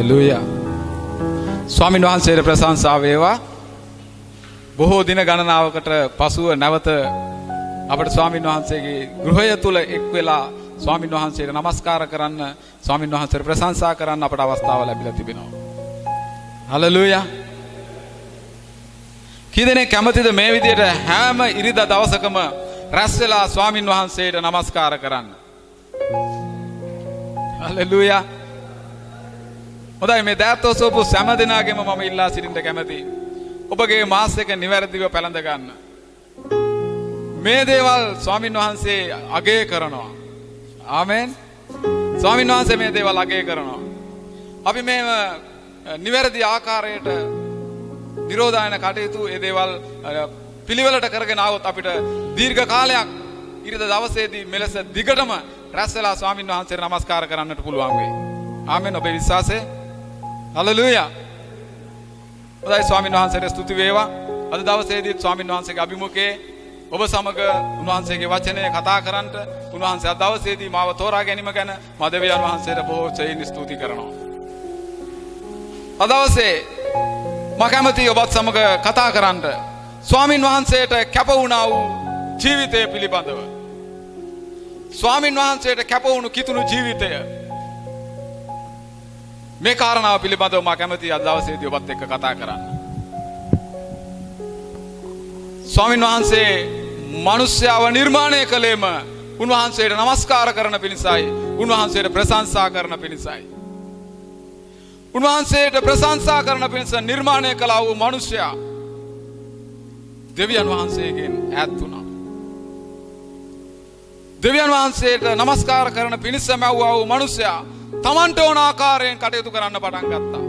Hallelujah. ස්වාමීන් වහන්සේට ප්‍රශංසා වේවා. බොහෝ දින ගණනාවකට පසුව නැවත අපට ස්වාමීන් වහන්සේගේ ගෘහය තුල එක් වෙලා ස්වාමීන් වහන්සේට නමස්කාර කරන්න, ස්වාමීන් වහන්සේට ප්‍රශංසා කරන්න අපට අවස්ථාව ලැබිලා තිබෙනවා. හලෙලූයා. කී දෙනෙක් කැමතිද මේ විදිහට හැම ඉරිදා දවසකම රැස් වෙලා ස්වාමීන් වහන්සේට නමස්කාර කරන්න? හලෙලූයා. හොඳයි, මේ දෑත්තෝසෝපු සෑම දිනාගෙම මම ඉල්ලා සිටින්න කැමතියි. ඔබගේ මාස් එක නිවැරදිව පැලඳ ගන්න. මේ දේවල් ස්වාමීන් වහන්සේ අගය කරනවා. ආමෙන්. ස්වාමීන් වහන්සේ මේ දේවල් අගය කරනවා. අපි මේ නිවැරදි ආකාරයට නිරෝධායන කටයුතු ඒ දේවල් පිළිවෙලට කරගෙන ආවොත් අපිට දීර්ඝ කාලයක් ඉරිදා දවසේදී මෙලෙස දිගටම රැස් වෙලා ස්වාමීන් වහන්සේට නමස්කාර කරන්නට පුළුවන් වෙයි. ආමෙන්. ඔබේ විශ්වාසය? හලෙලූයා. හොඳයි, ස්වාමීන් වහන්සේට ස්තුති වේවා. අද දවසේදී ස්වාමීන් වහන්සේගේ අභිමුඛයේ ඔබ සමග උන්වහන්සේගේ වචනය කතා කරන්නට උන්වහන්සේ අද දවසේදී මාව තෝරා ගැනීම ගැන මා දෙවියන් වහන්සේට බොහෝ සෙයින් ස්තුති කරනවා. අද දවසේ මම කැමතියි ඔබත් සමග කතා කරන්නට ස්වාමීන් වහන්සේට කැප වුණා වූ ජීවිතය පිළිබඳව. ස්වාමීන් වහන්සේට කැප වුණු කිතුණු ජීවිතය, මේ කාරණාව පිළිබඳව මම කැමතියි අද දවසේදී ඔබත් එක්ක කතා කරන්න. ස්වාමීන් වහන්සේ මිනිස්යාව නිර්මාණය කළේම උන්වහන්සේට නමස්කාර කරන පිණිසයි, උන්වහන්සේට ප්‍රශංසා කරන පිණිසයි. උන්වහන්සේට ප්‍රශංසා කරන පිණිස නිර්මාණය කළා වූ මිනිසයා දෙවියන් වහන්සේගෙන් ඈත් වුණා. දෙවියන් වහන්සේට නමස්කාර කරන පිණිස මැව්වා වූ මිනිසයා තමන්ට ඕන ආකාරයෙන් කටයුතු කරන්න පටන් ගත්තා.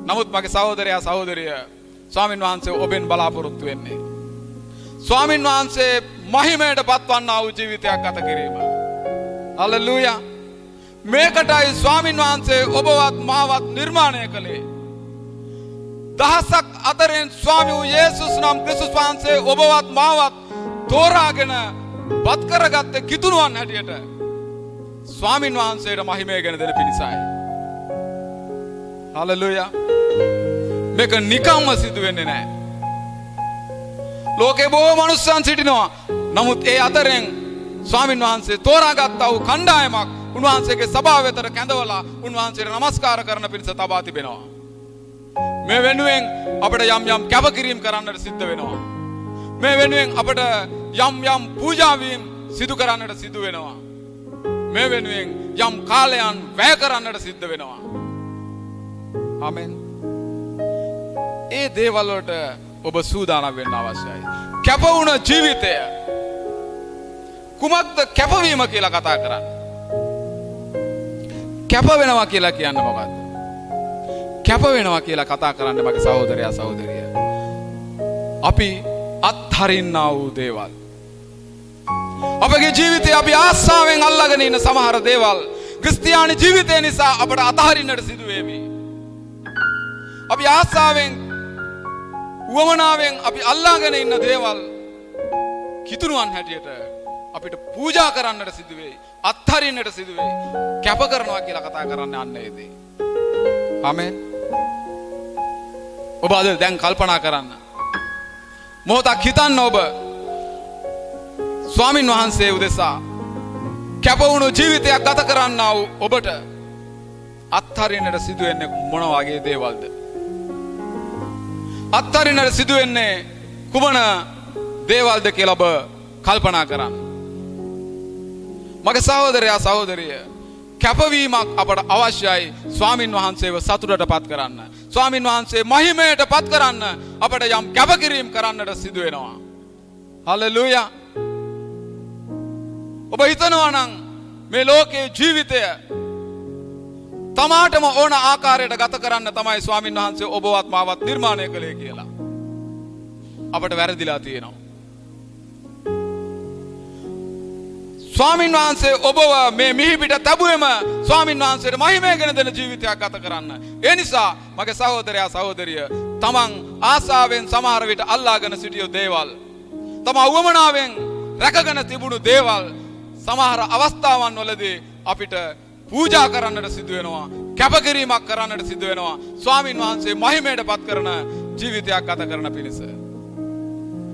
නමුත් මගේ සහෝදරයා සහෝදරිය, ස්වාමීන් වහන්සේ ඔබෙන් බලාපොරොත්තු වෙන්නේ ස්වාමීන් වහන්සේ මහිමයට පත්වන්නා වූ ජීවිතයක් ගත කිරීම. හලෙලූයා. මේකටයි ස්වාමීන් වහන්සේ ඔබවත් මාවත් නිර්මාණය කළේ. දහසක් අතරින් ස්වාමී වූ යේසුස් නම් ක්‍රිස්තුස් වහන්සේ ඔබවත් මාවත් තෝරාගෙන පත් කරගත්තේ කිතුණුවන් හැටියට ස්වාමීන් වහන්සේට මහිමය ගෙන දෙන පිණිසයි. හලෙලූයා. මේක නිකම්ම සිදු වෙන්නේ නැහැ. ලෝකේ බොහෝ මනුස්සයන් සිටිනවා. නමුත් ඒ අතරින් ස්වාමීන් වහන්සේ තෝරාගත්තා වූ කණ්ඩායමක් උන්වහන්සේගේ සභාව වෙතට කැඳවලා උන්වහන්සේට නමස්කාර කරන පිණිස තබා තිබෙනවා. මේ වෙනුවෙන් අපිට යම් යම් කැපකිරීම කරන්නට සිද්ධ වෙනවා. මේ වෙනුවෙන් අපිට යම් යම් පූජා වීම සිදු කරන්නට සිදු වෙනවා. මේ වෙනුවෙන් යම් කාලයන් වැය කරන්නට සිද්ධ වෙනවා. ආමෙන්. ඒ දේවල් වලට ඔබ සූදානම් වෙන්න අවශ්‍යයි. කැප වුණ ජීවිතය කුමක්ද කැපවීම කියලා කතා කරන්නේ? කැප වෙනවා කියලා කියන්නේ මොකක්ද? කැප වෙනවා කියලා කතා කරන්නේ මගේ සහෝදරයා සහෝදරිය, අපි අත්හරින්නා වූ දේවල්, අපගේ ජීවිතේ අපි ආසාවෙන් අල්ලාගෙන ඉන්න සමහර දේවල් ක්‍රිස්තියානි ජීවිතය නිසා අපට අතහරින්නට සිදු වෙමි. අපි ආසාවෙන් උවමනාවෙන් අපි අල්ලාගෙන ඉන්න දේවල් කිතුණුවන් හැටියට අපිට පූජා කරන්නට සිදු වෙයි, අත්හරින්නට සිදු වෙයි. කැප කරනවා කියලා කතා කරන්නේ අන්න ඒ දේ. ආමෙන්. ඔබ අද දැන් කල්පනා කරන්න. මොහොතක් හිතන්න ඔබ ස්වාමින් වහන්සේ උදෙසා කැප වුණු ජීවිතයක් ගත කරන්නා වූ ඔබට අත්හරින්නට සිදු වෙන්නේ මොන වගේ දේවල්ද? අත්හරින්නට සිදු වෙන්නේ කුමන දේවල්ද කියලා ඔබ කල්පනා කරන්න. මගේ සහෝදරයා සහෝදරිය, කැපවීමක් අපට අවශ්‍යයි ස්වාමින් වහන්සේව සතුටට පත් කරන්න. ස්වාමින් වහන්සේ මහිමයට පත් කරන්න අපට යම් කැපකිරීම කරන්නට සිදු වෙනවා. හලෙලූයා. ඔබ හිතනවා නම් මේ ලෝකයේ ජීවිතය තමාටම ඕන ආකාරයට ගත කරන්න තමයි ස්වාමින් වහන්සේ ඔබවත් මාවත් නිර්මාණය කළේ කියලා. අපට වැරදිලා තියෙනවා. ස්වාමින් වහන්සේ ඔබව මේ මිහිපිට තැබුවෙම ස්වාමින් වහන්සේට මහිමය ගෙන දෙන ජීවිතයක් ගත කරන්න. ඒ නිසා මගේ සහෝදරයා සහෝදරිය, තමන් ආසාවෙන් සමහර විට අල්ලාගෙන සිටිය දේවල්, තමා උවමනාවෙන් රැකගෙන තිබුණු දේවල් සමහර අවස්ථාවන් වලදී අපිට පූජා කරන්නට සිදු වෙනවා, කැපකිරීමක් කරන්නට සිදු වෙනවා. ස්වාමින් වහන්සේ මහිමයට පත් කරන ජීවිතයක් ගත කරන පිණිස.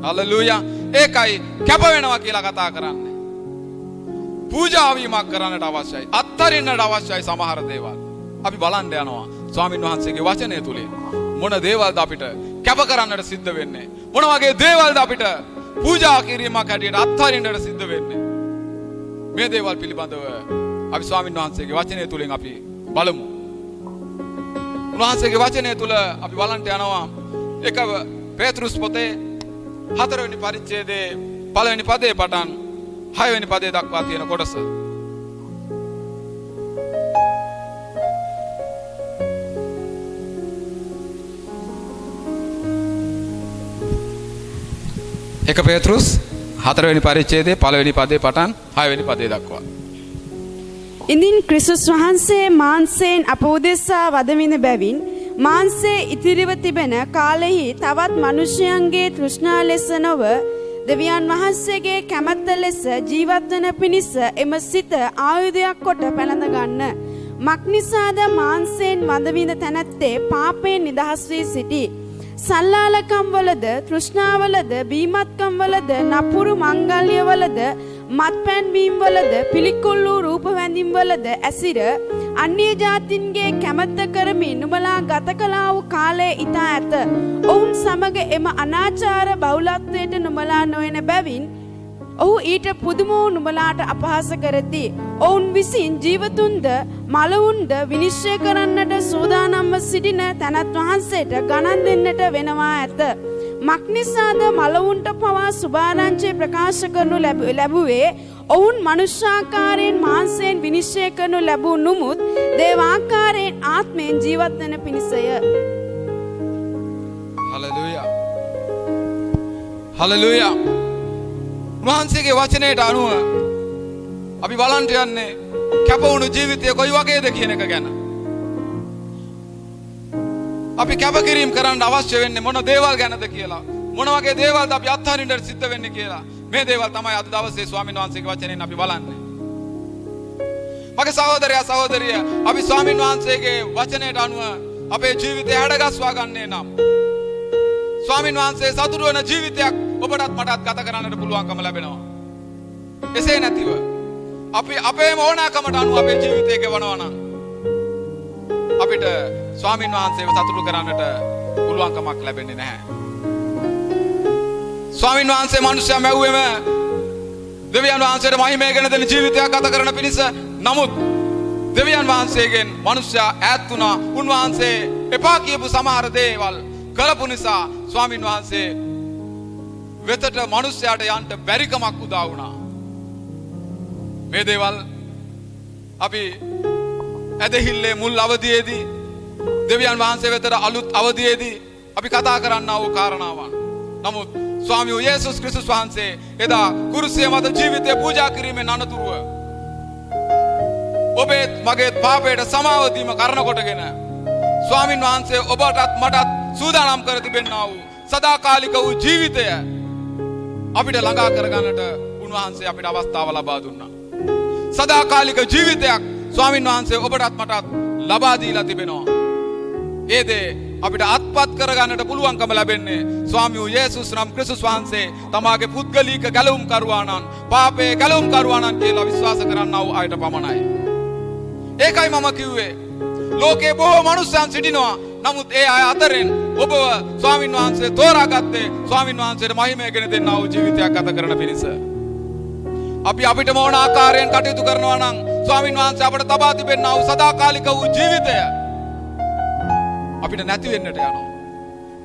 හලෙලූයා. ඒකයි කැප වෙනවා කියලා කතා කරන්නේ. පූජා වීමක් කරන්නට අවශ්‍යයි. අත්තරින්නට අවශ්‍යයි සමහර දේවල්. අපි බලන්න යනවා ස්වාමින් වහන්සේගේ වචනය තුලින් මොන දේවල්ද අපිට කැප කරන්නට සිද්ධ වෙන්නේ? මොන වගේ දේවල්ද අපිට පූජා කිරීමක් හැටියට අත්හරින්නට සිද්ධ වෙන්නේ? මේ දේවල් පිළිබඳව අපි ස්වාමින් වහන්සේගේ වචනය තුලින් අපි බලමු. උන්වහන්සේගේ වචනය තුල අපි බලන්න යනවා එක පේතෘස් පොතේ 4 වෙනි පරිච්ඡේදයේ 1 වෙනි පදයේ පටන් 6 වෙනි පදයේ දක්වා තියෙන කොටස. එක පේතෘස් 4 වෙනි පරිච්ඡේදයේ 1 වෙනි පදයේ පටන් 6 වෙනි පදයේ දක්වා. ඉදින් ක්‍රිස්තුස් වහන්සේ මාංශයෙන් අප උදෙසා වදමින බැවින් මාංශයේ ඉතිරිව තිබෙන කාලෙහි තවත් මිනිසයන්ගේ තෘෂ්ණා ලෙස නොව දෙවියන් වහන්සේගේ කැමැත්ත ලෙස ජීවත් වන පිණිස එම සිත ආයුධයක් කොට පැලඳ ගන්න. මක්නිසාද මාංශයෙන් වදවින තැනැත්තේ පාපයෙන් නිදහස් වී සිටි. සල්ලාලකම් වලද තෘෂ්ණාවලද බීමත්කම් වලද නපුරු මංගල්‍ය වලද මත්පැන් බීම් වලද පිළිකුල් වූ රූප වැඳීම් වලද ඇසිර අන්‍ය ජාතින්ගේ කැමැත්ත කරමින් නුඹලා ගත කළා වූ කාලය ඉතා ඇත. ඔවුන් සමග එම අනාචාර බහුලත්වයට නුඹලා නොයන බැවින් ඔහු ඊට පුදුම වූ නුඹලාට අපහාස කරති. ඔවුන් විසින් ජීවතුන්ද මලවුන්ද විනිශ්චය කරන්නට සූදානම්ව සිටින තැනත් වහන්සේට ගණන් දෙන්නට වෙනවා ඇත. මක්නිසාද මලවුන්ට පවා සුභාරංචි ප්‍රකාශ කරනු ලැබුවේ ඔවුන් මනුෂ්‍යාකාරයෙන් මාංශයෙන් විනිශ්චය කරනු ලැබූ නුමුත් දේවාකාරයෙන් ආත්මයෙන් ජීවත් වන පිණිසය. හලෙලූයා. හලෙලූයා. උන්වහන්සේගේ වචනයට අනුව අපි බලන්න යන්නේ කැප වුණු ජීවිතය කොයි වගේද කියන එක ගැන. අපි කැපකිරීම කරන්න අවශ්‍ය වෙන්නේ මොන දේවල් ගැනද කියලා, මොන වගේ දේවල්ද අපි අත්හරින්නට සිද්ධ වෙන්නේ කියලා. මේ දේවල් තමයි අද දවසේ ස්වාමීන් වහන්සේගේ වචනයෙන් අපි බලන්නේ. මගේ සහෝදරයා සහෝදරිය, අපි ස්වාමීන් වහන්සේගේ වචනයට අනුව අපේ ජීවිතය හැඩගස්වා ගන්නේ නම් ස්වාමීන් වහන්සේ සතුටු වෙන ජීවිතයක් ඔබටත් මටත් ගත කරන්නට පුළුවන්කම ලැබෙනවා. එසේ නැතිව අපි අපේම ඕනෑකමට අනුව අපේ ජීවිතය ගෙවනවා නම් අපිට ස්වාමීන් වහන්සේව සතුටු කරන්නට පුළුවන්කමක් ලැබෙන්නේ නැහැ. ස්වාමීන් වහන්සේ මිනිසයා මැව්වෙම දෙවියන් වහන්සේට මහිමය ගෙන දෙන ජීවිතයක් ගත කරන පිණිස. නමුත් දෙවියන් වහන්සේගෙන් මිනිසයා ඈත් වුණා. උන්වහන්සේ එපා කියපු සමහර දේවල් කළපු නිසා ස්වාමීන් වහන්සේ වෙතට මිනිසයාට යන්න බැරිකමක් උදා වුණා. මේ දේවල් අපි ඇදහිල්ලේ මුල් අවධියේදී දෙවියන් වහන්සේ වෙතට අලුත් අවධියේදී අපි කතා කරන්නා වූ කාරණාවන්. නමුත් ස්වාමී වූ යේසුස් ක්‍රිස්තුස් වහන්සේ එදා කුරුසිය මත ජීවිතය පූජා කිරීමෙන් අනතුරුව ඔබේ මගේ පාපයට සමාව දීම කරන කොටගෙන ස්වාමීන් වහන්සේ ඔබටත් මටත් සූදානම් කර තිබෙනා වූ සදාකාලික වූ ජීවිතය අපිට ළඟා කරගන්නට උන්වහන්සේ අපිට අවස්ථාව ලබා දුන්නා. සදාකාලික ජීවිතයක් ස්වාමීන් වහන්සේ ඔබටත් මටත් ලබා දීලා තිබෙනවා. ඒ දේ අපිට අත්පත් කරගන්නට පුළුවන්කම ලැබෙන්නේ ස්වාමී වූ යේසුස් නම් ක්‍රිස්තුස් වහන්සේ තමාගේ පුද්ගලික ගැලවුම් කරුවාණන්, පාපේ ගැලවුම් කරුවාණන් කියලා විශ්වාස කරන්නා වූ අයට පමණයි. ඒකයි මම කිව්වේ ලෝකේ බොහෝ මනුස්සයන් සිටිනවා. නමුත් ඒ අය අතරින් ඔබව ස්වාමීන් වහන්සේ තෝරාගත්තේ ස්වාමීන් වහන්සේට මහිමය ගෙන දෙන්නා වූ ජීවිතයක් ගත කරන පිණිස. අපි අපිට මොන ආකාරයෙන් කටයුතු කරනවා නම් ස්වාමීන් වහන්සේ අපට තබා තිබෙනා වූ සදාකාලික වූ ජීවිතය අපිට නැති වෙන්නට යනවා.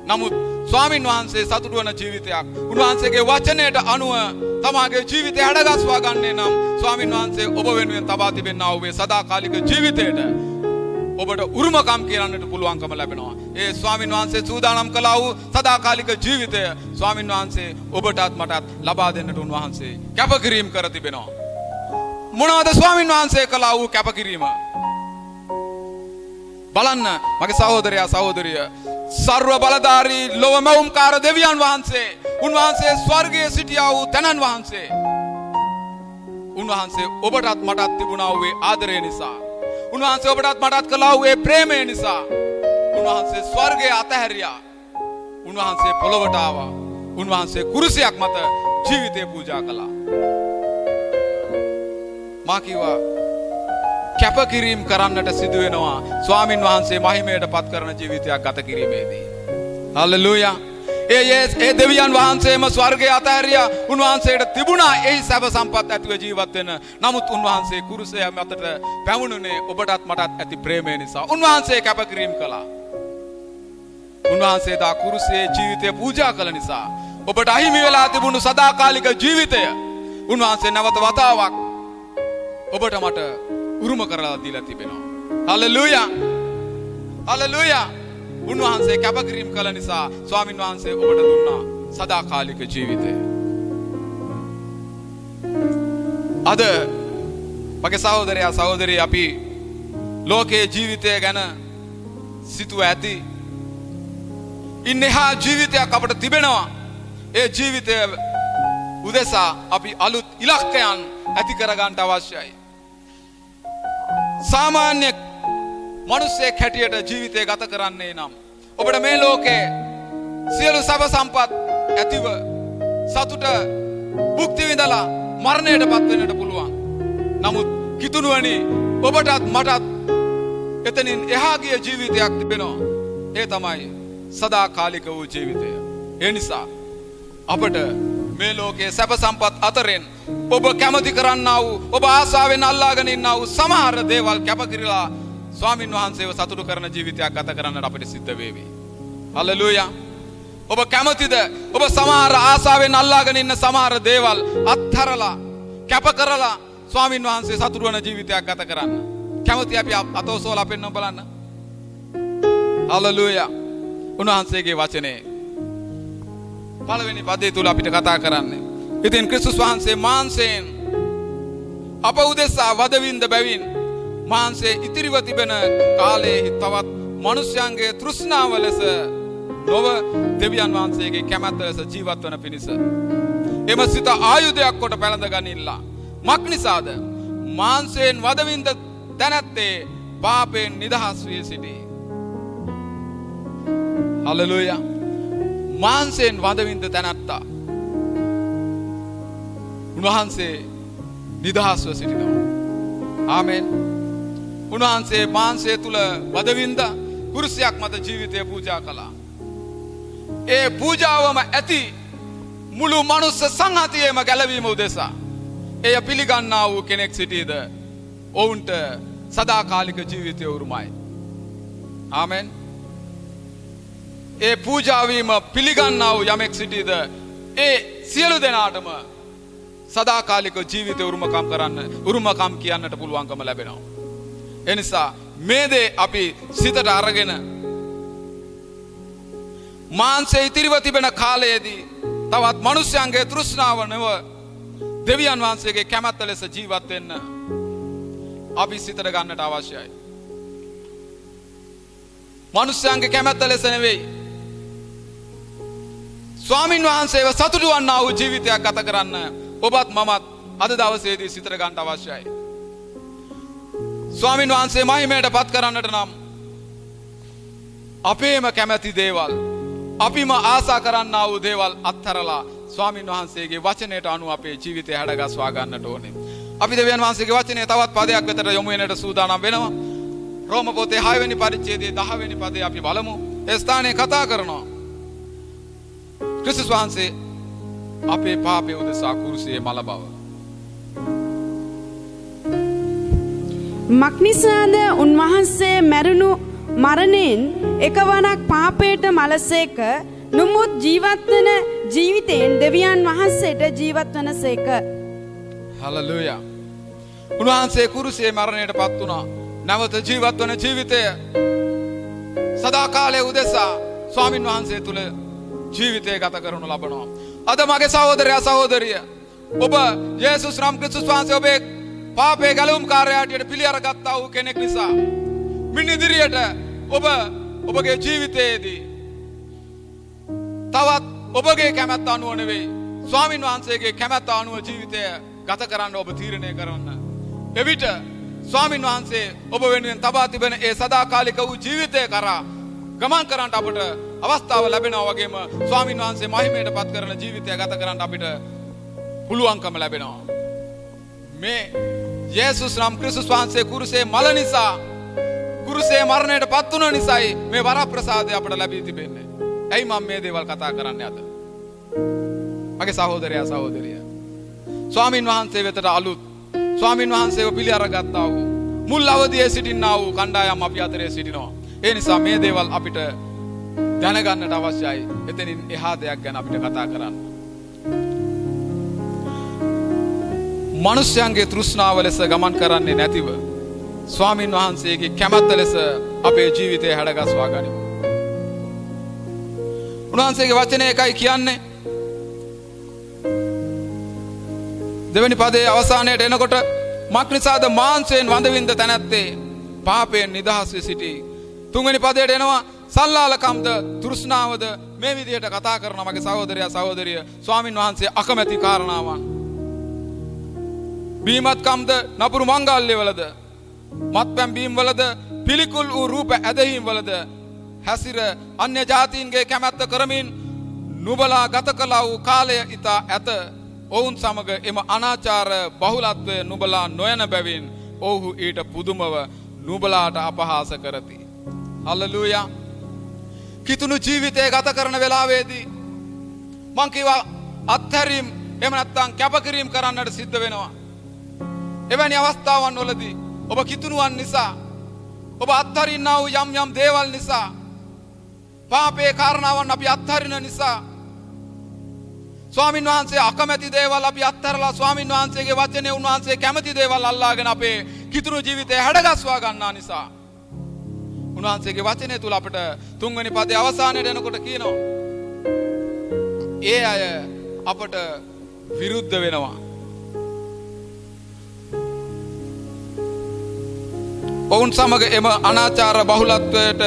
නමුත් ස්වාමීන් වහන්සේ සතුටු වන ජීවිතයක් උන්වහන්සේගේ වචනයට අනුව තමාගේ ජීවිතය හැඩගස්වා ගන්නේ නම් ස්වාමීන් වහන්සේ ඔබ වෙනුවෙන් තබා තිබෙනා වූ සදාකාලික ජීවිතයට ඔබට උරුමකම් කියන්නට පුළුවන්කම ලැබෙනවා. ඒ ස්වාමීන් වහන්සේ සූදානම් කළා වූ සදාකාලික ජීවිතය ස්වාමීන් වහන්සේ ඔබටත් මටත් ලබා දෙන්නට උන්වහන්සේ කැපකිරීම කර තිබෙනවා. මොනවද ස්වාමීන් වහන්සේ කළා වූ කැපකිරීම? බලන්න මගේ සහෝදරයා සහෝදරිය, සර්ව බලධාරී ලොව මැවුම්කාර දෙවියන් වහන්සේ, උන්වහන්සේ ස්වර්ගයේ සිටියා වූ තැනන් වහන්සේ, උන්වහන්සේ ඔබටත් මටත් තිබුණා වූ ආදරය නිසා, උන්වහන්සේ ඔබටත් මටත් කළා වූ ඒ ප්‍රේමය නිසා උන්වහන්සේ ස්වර්ගය අතහැරියා. උන්වහන්සේ පොළොවට ආවා. උන්වහන්සේ කුරුසියක් මත ජීවිතය පූජා කළා. මා කිව්වා කැපකිරීම කරන්නට සිදු වෙනවා ස්වාමින් වහන්සේ මහිමයට පත් කරන ජීවිතයක් ගත කිරීමේදී. හල්ලෙලූයා. ඒ දෙවියන් වහන්සේම ස්වර්ගය අතහැරියා. උන්වහන්සේට තිබුණා එහි සැප සම්පත් ඇතිව ජීවත් වෙන්න. නමුත් උන්වහන්සේ කුරුසය මතට පැමුණුනේ ඔබටත් මටත් ඇති ප්‍රේමය නිසා. උන්වහන්සේ කැපකිරීම කළා. උන්වහන්සේ දා කුරුසයේ ජීවිතය පූජා කළ නිසා ඔබට අහිමි වෙලා තිබුණු සදාකාලික ජීවිතය උන්වහන්සේ නැවත වතාවක් ඔබට මට උරුම කරලා දීලා තිබෙනවා. හල්ලෙලූයා. හල්ලෙලූයා. උන්වහන්සේ කැපකිරීම කළ නිසා ස්වාමින් වහන්සේ ඔබට දුන්නා සදාකාලික ජීවිතය. අද මගේ සහෝදරයා සහෝදරිය අපි ලෝකයේ ජීවිතය ගැන සිතුව ඇති. ඉන්නහා ජීවිතයක් අපට තිබෙනවා. ඒ ජීවිතය උදෙසා අපි අලුත් ඉලක්කයන් ඇති කරගන්නට අවශ්‍යයි. සාමාන්‍ය මිනිස්සෙක් හැටියට ජීවිතය ගත කරන්නේ නම් ඔබට මේ ලෝකේ සියලු සබ සම්පත් ඇතිව සතුට භුක්ති විඳලා මරණයට පත් වෙන්නට පුළුවන්. නමුත් කිතුණුවනි ඔබටත් මටත් එතනින් එහා ගිය ජීවිතයක් තිබෙනවා. ඒ තමයි සදාකාලික වූ ජීවිතය. ඒ නිසා අපට මේ ලෝකයේ සැප සම්පත් අතරින් ඔබ කැමති කරන්නා වූ ඔබ ආසාවෙන් අල්ලාගෙන ඉන්නා වූ සමහර දේවල් කැප කිරලා ස්වාමින් වහන්සේව සතුටු කරන ජීවිතයක් ගත කරන්නට අපිට සිද්ධ වේවි. හල්ලෙලූයා. ඔබ කැමතිද ඔබ සමහර ආසාවෙන් අල්ලාගෙන ඉන්න සමහර දේවල් අත්හැරලා කැප කරලා ස්වාමින් වහන්සේ සතුටු වන ජීවිතයක් ගත කරන්න? කැමති අපි අතෝසෝලා පෙන්වන්න බලන්න. හල්ලෙලූයා. උන්වහන්සේගේ වචනේ පළවෙනි පදේ තුල අපිට කතා කරන්නේ. ඉතින් ක්‍රිස්තුස් වහන්සේ මාංශයෙන් අප උදෙසා වදවින්ද බැවින් මාංශයේ ඉතිරිව තිබෙන කාලයේ තවත් මිනිස්යන්ගේ තෘෂ්ණාව ලෙස නොව දෙවියන් වහන්සේගේ කැමැත්ත ලෙස ජීවත් වන පිණිස එම සිත ආයුධයක් කොට පැලඳ ගනිල්ලා. මක් නිසාද? මාංශයෙන් වදවින්ද තැනැත්තේ පාපයෙන් නිදහස් වී සිටී. හල්ලෙලූයා. මාංශයෙන් වදවින්ද තැනැත්තා උන්වහන්සේ නිදහස්ව සිටිනවා. ආමෙන්. උන්වහන්සේ මාංශය තුල වදවින්ද කුරුසියක් මත ජීවිතය පූජා කළා. ඒ පූජාවම ඇති මුළු මනුස්ස සංහතියේම ගැලවීම උදෙසා එය පිළිගන්නා වූ කෙනෙක් සිටීද ඔවුන්ට සදාකාලික ජීවිතය උරුමයි. ආමෙන්. ඒ පූජාවීම පිළිගන්නා වූ යමෙක් සිටීද ඒ සියලු දෙනාටම සදාකාලික ජීවිතය උරුමකම් කියන්නට පුළුවන්කම ලැබෙනවා. එනිසා මේ දේ අපි සිතට අරගෙන මාංශයේ ඉතිරිව තිබෙන කාලයේදී තවත් මිනිස්යන්ගේ තෘෂ්ණාව නෙව දෙවියන් වහන්සේගේ කැමැත්ත ලෙස ජීවත් වෙන්න අපි සිතට ගන්නට අවශ්‍යයි. මිනිස්යන්ගේ කැමැත්ත ලෙස නෙවෙයි ස්වාමින් වහන්සේව සතුටු වන්නා වූ ජීවිතයක් ගත කරන්න ඔබත් මමත් අද දවසේදී සිතට ගන්න අවශ්‍යයි. ස්වාමින් වහන්සේ මහිමයට පත් කරන්නට නම් අපේම කැමැති දේවල් අපිම ආසා කරන්නා වූ දේවල් අත්හැරලා ස්වාමින් වහන්සේගේ වචනයට අනුව අපේ ජීවිතය හැඩගස්වා ගන්නට ඕනේ. අපි දෙවියන් වහන්සේගේ වචනේ තවත් පදයක් වෙතට යොමු වෙන්නට සූදානම් වෙනවා. රෝම පොතේ 6 වෙනි පරිච්ඡේදයේ 10 වෙනි පදේ අපි බලමු. ඒ ස්ථානයේ කතා කරනවා ක්‍රිස්තුස් වහන්සේ අපේ පාපය උදෙසා කුරුසියේ මල බව. මක්නිසාද උන්වහන්සේ මැරුණු මරණයෙන් එකවරක් පාපයට මලසේක නමුත් ජීවත්වන ජීවිතයෙන් දෙවියන් වහන්සේට ජීවත්වනසේක. හල්ලෙලූයා. උන්වහන්සේ කුරුසියේ මරණයට පත් වුණා. නැවත ජීවත්වන ජීවිතය සදාකාලයේ උදෙසා ස්වාමින් වහන්සේ තුල ජීවිතය ගත කරනු ලබනවා. අද මගේ සහෝදරයා සහෝදරිය ඔබ යේසුස් නම් ක්‍රිස්තුස් වහන්සේ ඔබේ පාපේ ගැලවුම් කාර්යයට පිළි අරගත්තා වූ කෙනෙක් නිසා මින් ඉදිරියට ඔබගේ ජීවිතයේදී තවත් ඔබගේ කැමැත්ත අනුව නෙවෙයි ස්වාමින් වහන්සේගේ කැමැත්ත අනුව ජීවිතය ගත කරන්න ඔබ තීරණය කරන්න. එවිට ස්වාමින් වහන්සේ ඔබ වෙනුවෙන් තබා තිබෙන ඒ සදාකාලික වූ ජීවිතය කරා ගමන් කරන්නට අපට අවස්ථාව ලැබෙනවා වගේම ස්වාමින් වහන්සේ මහිමයට පත් කරන ජීවිතය ගත කරන්න අපිට පුළුවන්කම ලැබෙනවා. මේ යේසුස් නම් ක්‍රිස්තුස් වහන්සේ කුරුසේ මල නිසා කුරුසේ මරණයට පත් වුණ නිසායි මේ වරප්‍රසාදය අපට ලැබී තිබෙන්නේ. ඇයි මම මේ දේවල් කතා කරන්නේ අද? මගේ සහෝදරයා සහෝදරිය. ස්වාමින් වහන්සේ වෙතට අලුත් ස්වාමින් වහන්සේව පිළි අරගත්තා වූ මුල් අවදියේ සිටින්නා වූ කණ්ඩායම් අපි අතරේ සිටිනවා. ඒ නිසා මේ දේවල් අපිට දැනගන්නට අවශ්‍යයි. එතනින් එහා දෙයක් ගැන අපිට කතා කරන්න. මිනිස්යන්ගේ තෘෂ්ණාව ලෙස ගමන් කරන්නේ නැතිව ස්වාමින් වහන්සේගේ කැමැත්ත ලෙස අපේ ජීවිතය හැඩගස්වා ගනිමු. උන්වහන්සේගේ වචනය එකයි කියන්නේ. දෙවැනි පදයේ අවසානයට එනකොට මක්නිසාද මාංශයෙන් වඳවින්ද තැනැත්තේ පාපයෙන් නිදහස් වී සිටි. තුන්වෙනි පදයට එනවා සල්ලාලකම්ද තෘෂ්ණාවද මේ විදිහට කතා කරන මගේ සහෝදරයා සහෝදරිය ස්වාමින් වහන්සේ අකමැති කාරණාවන්. බීමත්කම්ද නපුරු මංගල්‍යවලද මත්පැන් බීම් වලද පිළිකුල් වූ රූප ඇදහිම් වලද හැසිර අන්‍ය ජාතීන්ගේ කැමැත්ත කරමින් නුබලා ගත කළා වූ කාලය ඉතා ඇත. ඔවුන් සමග එම අනාචාර බහුලත්වය නුබලා නොයන බැවින් ඔවුහු ඊට පුදුමව නුබලාට අපහාස කරති. හල්ලලූයා. කිතුණු ජීවිතය ගත කරන වෙලාවේදී මං කිව්වා අත්හැරීම් එහෙම නැත්නම් කැපකිරීම කරන්නට සිද්ධ වෙනවා. එවැනි අවස්ථාවන් වලදී ඔබ කිතුණුවන් නිසා ඔබ අත්හරින්නා වූ යම් යම් දේවල් නිසා පාපේ කාරණාවන් අපි අත්හරින නිසා ස්වාමින් වහන්සේ අකමැති දේවල් අපි අත්හැරලා ස්වාමින් වහන්සේගේ වචනේ උන්වහන්සේ කැමති දේවල් අල්ලාගෙන අපේ කිතුණු ජීවිතය හැඩගස්වා ගන්නා නිසා උන්වහන්සේගේ වචනේ තුල අපිට තුන්වෙනි පදයේ අවසානයේ එනකොට කියනවා ඒ අය අපට විරුද්ධ වෙනවා. ඔවුන් සමග එම අනාචාර බහුලත්වයට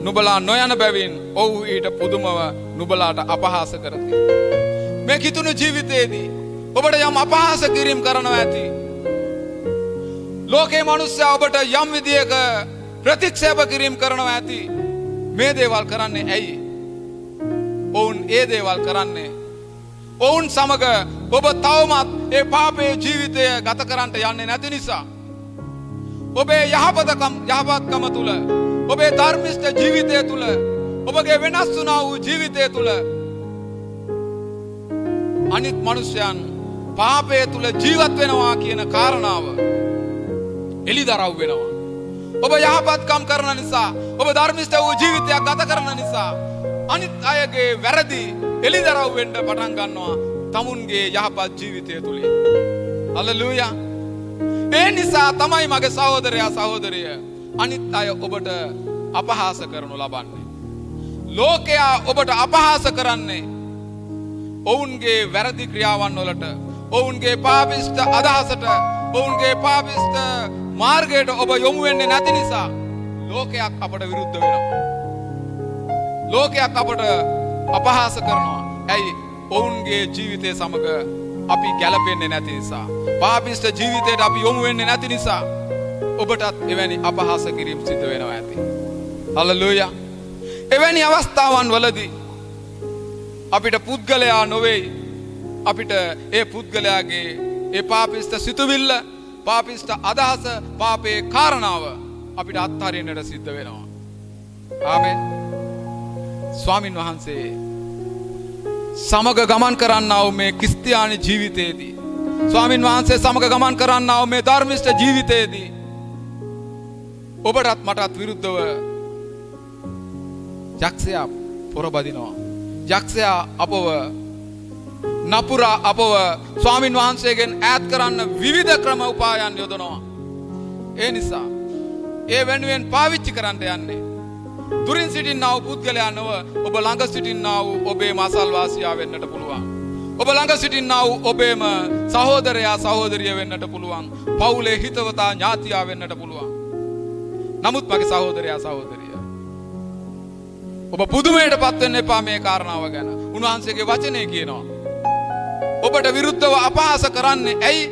නුබලා නොයන බැවින් ඔවුහු ඊට පුදුමව නුබලාට අපහාස කරති. මේ කිතුණු ජීවිතයේදී ඔබට යම් අපහාස කිරීම කරනවා ඇති. ලෝකේ මිනිස්සයා ඔබට යම් විදියක ප්‍රතික්ෂේප කිරීම කරනවා ඇති. මේ දේවල් කරන්නේ ඇයි? ඔවුන් ඒ දේවල් කරන්නේ ඔවුන් සමග ඔබ තවමත් ඒ පාපේ ජීවිතය ගත කරන්නට යන්නේ නැති නිසා. ඔබේ යහපත්කම තුල ඔබේ ධර්මිෂ්ඨ ජීවිතය තුල ඔබගේ වෙනස් වුණා වූ ජීවිතය තුල අනිත් මිනිසයන් පාපය තුල ජීවත් වෙනවා කියන කාරණාව එලිදරව් වෙනවා. ඔබ යහපත්කම් කරන නිසා ඔබ ධර්මිෂ්ඨ වූ ජීවිතයක් ගත කරන නිසා අනිත් අයගේ වැරදි එලිදරව් වෙන්න පටන් ගන්නවා තමුන්ගේ යහපත් ජීවිතය තුලින්. හල්ලෙලූයා. ඒ නිසා තමයි මගේ සහෝදරයා සහෝදරිය අනිත් අය ඔබට අපහාස කරනු ලබන්නේ. ලෝකයා ඔබට අපහාස කරන්නේ ඔවුන්ගේ වැරදි ක්‍රියාවන් වලට, ඔවුන්ගේ පාපිෂ්ඨ අදහසට, ඔවුන්ගේ පාපිෂ්ඨ මාර්ගයට ඔබ යොමු වෙන්නේ නැති නිසා ලෝකයක් අපට විරුද්ධ වෙනවා. ලෝකයක් අපට අපහාස කරනවා. ඇයි? ඔවුන්ගේ ජීවිතය සමග අපි ගැලපෙන්නේ නැති නිසා. පාපිෂ්ඨ ජීවිතයට අපි යොමු වෙන්නේ නැති නිසා ඔබටත් එවැනි අපහාස කිරීම සිද්ධ වෙනවා ඇති. හල්ලෙලූයා. එවැනි අවස්ථාවන් වලදී අපිට පුද්ගලයා නොවේ, අපිට ඒ පුද්ගලයාගේ ඒ පාපිෂ්ඨ සිතුවිල්ල, පාපිෂ්ඨ අදහස, පාපේ කාරණාව අපිට අත්හරින්නට සිද්ධ වෙනවා. ආමෙන්. ස්වාමින් වහන්සේ සමග ගමන් කරන්නා වූ මේ ක්‍රිස්තියානි ජීවිතයේදී, ස්වාමින් වහන්සේ සමග ගමන් කරන්නා වූ මේ ධර්මිෂ්ඨ ජීවිතයේදී ඔබටත් මටත් විරුද්ධව යක්ෂයා පොරබදිනවා. යක්ෂයා අපව නපුරා අපව ස්වාමින් වහන්සේගෙන් ඈත් කරන්න විවිධ ක්‍රම උපායන් යොදනවා. ඒ නිසා ඒ වෙනුවෙන් පාවිච්චි කරන්න යන්නේ දුරින් සිටින්නා වූ පුද්ගලයා නොව ඔබ ළඟ සිටින්නා වූ ඔබේම අසල්වාසියා වෙන්නට පුළුවන්. ඔබ ළඟ සිටින්නා වූ ඔබේම සහෝදරයා සහෝදරිය වෙන්නට පුළුවන්. පවුලේ හිතවතා ඥාතියා වෙන්නට පුළුවන්. නමුත් මගේ සහෝදරයා සහෝදරිය, ඔබ පුදුමයට පත් වෙන්න එපා මේ කාරණාව ගැන. උන්වහන්සේගේ වචනේ කියනවා ඔබට විරුද්ධව අපහාස කරන්නේ ඇයි?